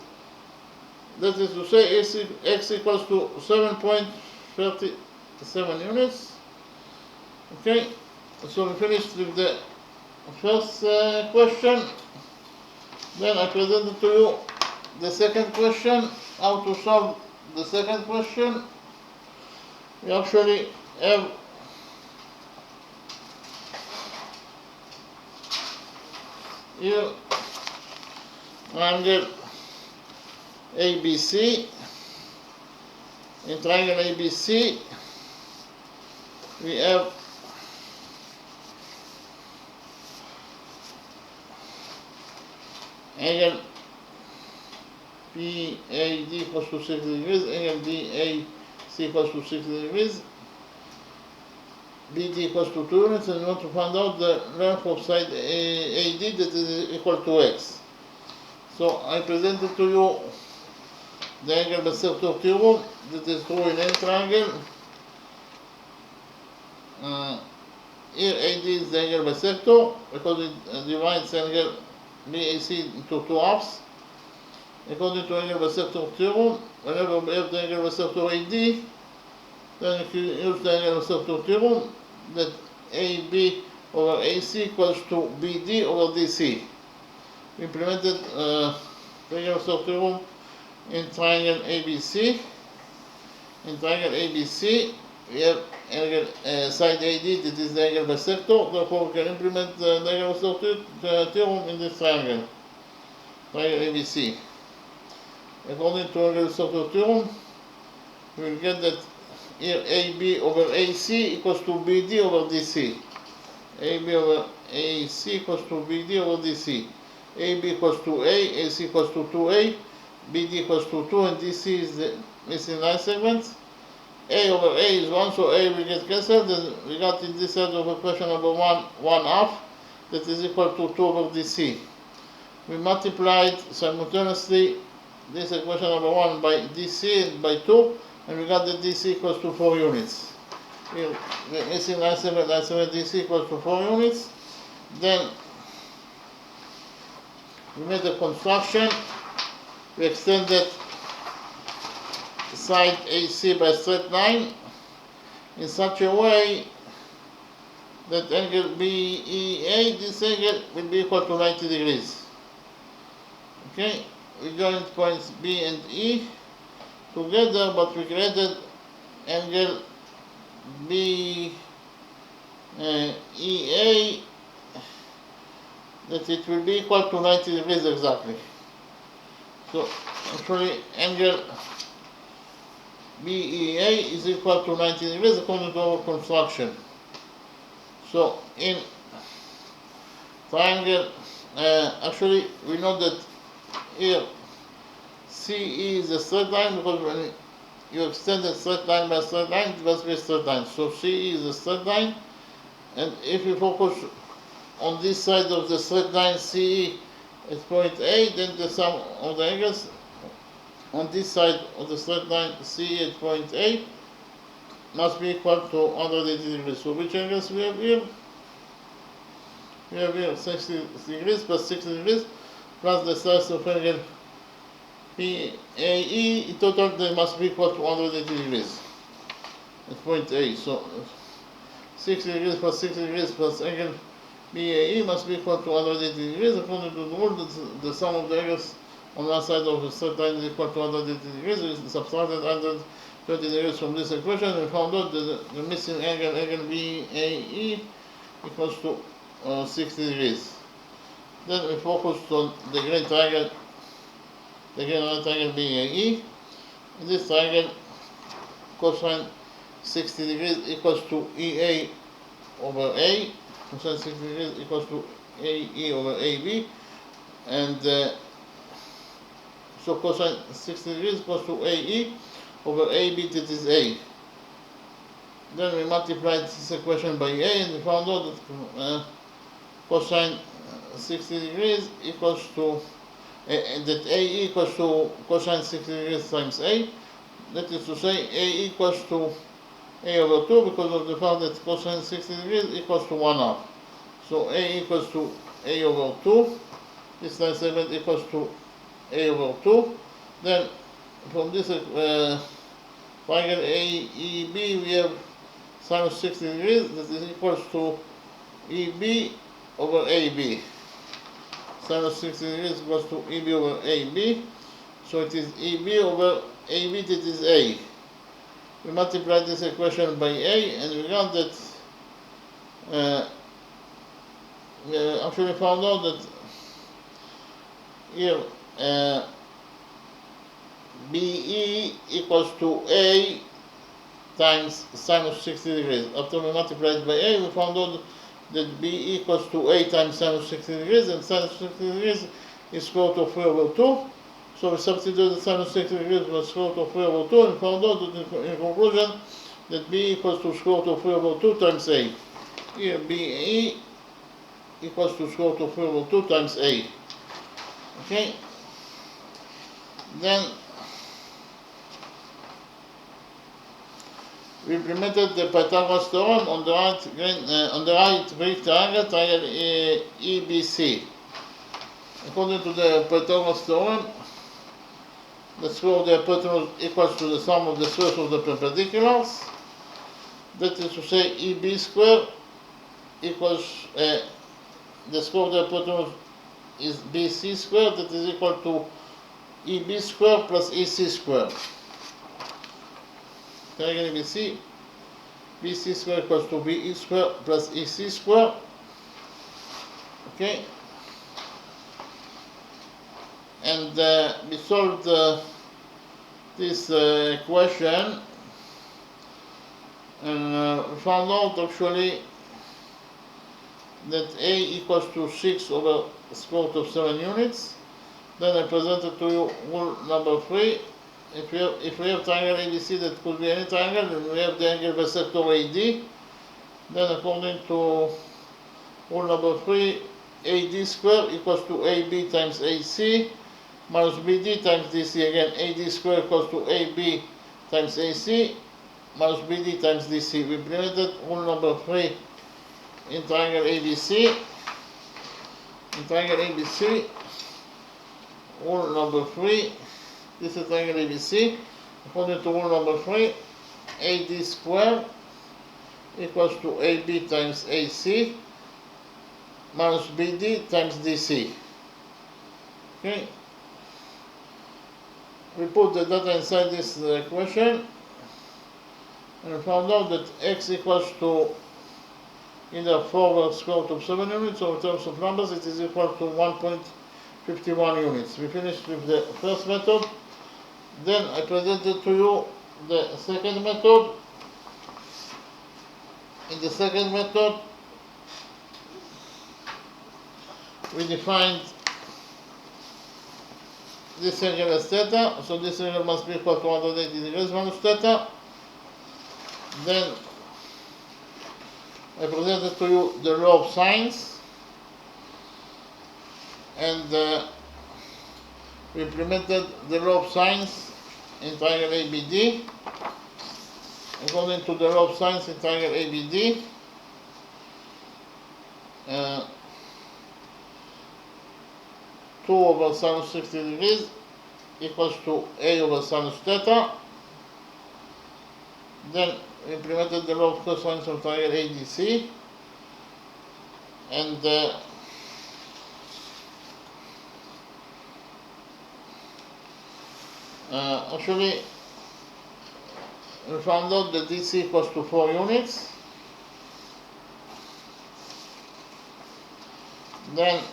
That is to say x equals to 7.37 units. Okay, so we finished with the first question. Then I presented to you the second question, how to solve the second question. We actually have here triangle ABC. In triangle ABC we have angle PAD equals to 60 degrees, angle BAC equals to 60 degrees, BD equals to 2 units, and we want to find out the length of side AD that is equal to x. So I presented to you the angle bisector theorem that is true in any triangle. Here AD is the angle bisector because it divides angle BAC into 2 halves. According to angle bisector theorem, whenever we have the angle bisector AD, then if you use the angle bisector theorem, that AB over AC equals to BD over DC. We implemented the angle bisector theorem in triangle ABC. In triangle ABC, we have angle side AD that is the angle bisector, therefore we can implement the angle bisector theorem in this triangle ABC. According to angle bisector theorem, we will get that here AB over AC equals to BD over DC. AB over AC equals to BD over DC. AB equals to A, AC equals to 2A, BD equals to 2 and DC is the missing line segment. A over A is 1, so A will get cancelled, and we got in this side of equation number 1, 1 half, that is equal to 2 over DC. We multiplied simultaneously this equation number 1 by DC and by 2, and we got that DC equals to 4 units. We're missing line segment DC equals to 4 units. Then we made the construction. We extended side AC by a straight line in such a way that angle BEA, this angle will be equal to 90 degrees. Okay, we joined points B and E together, but we created angle BEA that it will be equal to 90 degrees exactly. So actually angle BEA is equal to 90 degrees according to our construction. So in triangle, actually we know that here CE is a straight line, because when you extend a straight line by a straight line, it must be a straight line. So CE is a straight line, and if you focus on this side of the straight line CE at point A, then the sum of the angles on this side of the straight line CE at point A must be equal to 180 degrees. So which angles we have here? We have here 60 degrees plus 60 degrees plus the size of angle PAE. In total they must be equal to 180 degrees at point A. So 60 degrees plus 60 degrees plus angle BAE must be equal to 180 degrees. According to the rule, the sum of the angles on one side of the straight line is equal to 180 degrees. We subtracted 120 degrees from this equation, and we found out that the missing angle BAE equals to 60 degrees. Then we focused on the green triangle, BAE. In this triangle, cosine 60 degrees equals to EA over A. Cosine 60 degrees equals to AE over AB, and so cosine 60 degrees equals to AE over AB, that is A. Then we multiplied this equation by A, and we found out that cosine 60 degrees equals to that AE equals to cosine 60 degrees times A. That is to say, A equals to A over 2, because of the fact that cosine 60 degrees equals to 1 half. So A equals to A over 2. This line segment equals to A over 2. Then from this triangle AEB we have sinus 60 degrees, that is equals to EB over AB. Sinus 60 degrees equals to EB over AB. So it is EB over AB, that is A. We multiply this equation by A, and we got that we actually found out that here BE equals to A times sinus 60 degrees. After we multiplied by A, we found out that B equals to A times sinus 60 degrees, and sinus 60 degrees is square root of 3 over 2. So we substituted sinus 60 degrees with square root of 3 over 2, and found out that in conclusion that B equals to square root of 3 over 2 times A. Here BE equals to square root of 3 over 2 times A. Okay? Then we implemented the Pythagoras theorem on the right Greek triangle, EBC. According to the Pythagoras theorem, the square of the hypotenuse equals to the sum of the squares of the perpendiculars. That is to say, EB square equals the square of the hypotenuse is BC square, that is equal to EB square plus EC square. Triangle ABC, BC square equals to BE square plus EC square. Okay, and we solved this equation, and we found out actually that A equals to 6 over square root of 7 units, Then I presented to you rule number 3. If we have triangle ABC, that could be any triangle, and we have the angle bisector AD, then according to rule number 3, AD squared equals to AB times AC minus BD times DC. Again, AD squared equals to AB times AC minus BD times DC. We implemented rule number 3 in triangle ABC. In triangle ABC, rule number 3, this is triangle ABC. According to rule number 3, AD squared equals to AB times AC minus BD times DC. Okay. We put the data inside this equation and we found out that x equals to either 4 over square root of 7 units, or in terms of numbers it is equal to 1.51 units. We finished with the first method. Then I presented to you the second method. In the second method, we defined this angle as theta, so this angle must be equal to 180 degrees minus theta. Then I presented to you the law of sines, and we implemented the law of sines in triangle ABD. According to the law of sines in triangle ABD, 2 over sinus 60 degrees equals to A over sinus theta. Then we implemented the law of cosines of triangle ADC, and actually we found out that DC equals to 4 units. Then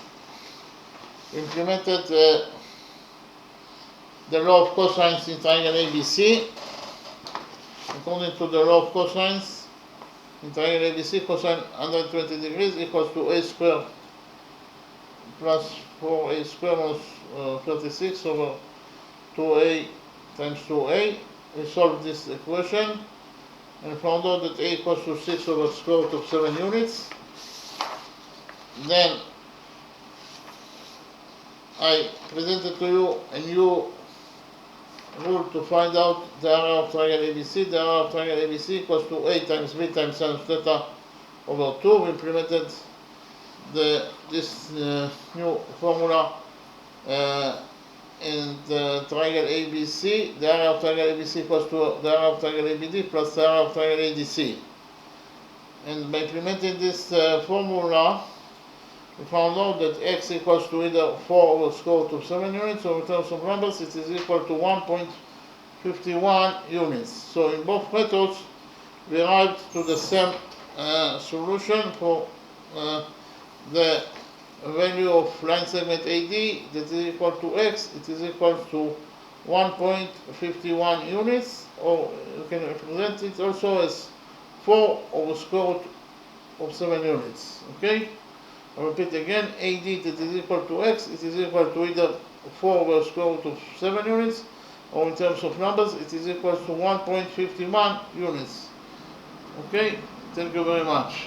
we implemented the law of cosines in triangle ABC. According to the law of cosines in triangle ABC, cosine 120 degrees equals to A squared plus 4A squared minus 36 over 2A times 2A. We solved this equation and found out that A equals to 6 over square root of 7 units. Then I presented to you a new rule to find out the area of triangle ABC. The area of triangle ABC equals to A times B times sinus theta over 2. We implemented this new formula in the triangle ABC. The area of triangle ABC equals to the area of triangle ABD plus the area of triangle ADC. And by implementing this formula, we found out that x equals to either 4 over square root of 7 units, or in terms of numbers it is equal to 1.51 units. So in both methods we arrived to the same solution for the value of line segment AD that is equal to x. It is equal to 1.51 units, or you can represent it also as 4 over square root of 7 units. Okay? I repeat again, AD that is equal to x, it is equal to either 4 over square root of 7 units, or in terms of numbers, it is equal to 1.51 units. Okay, thank you very much.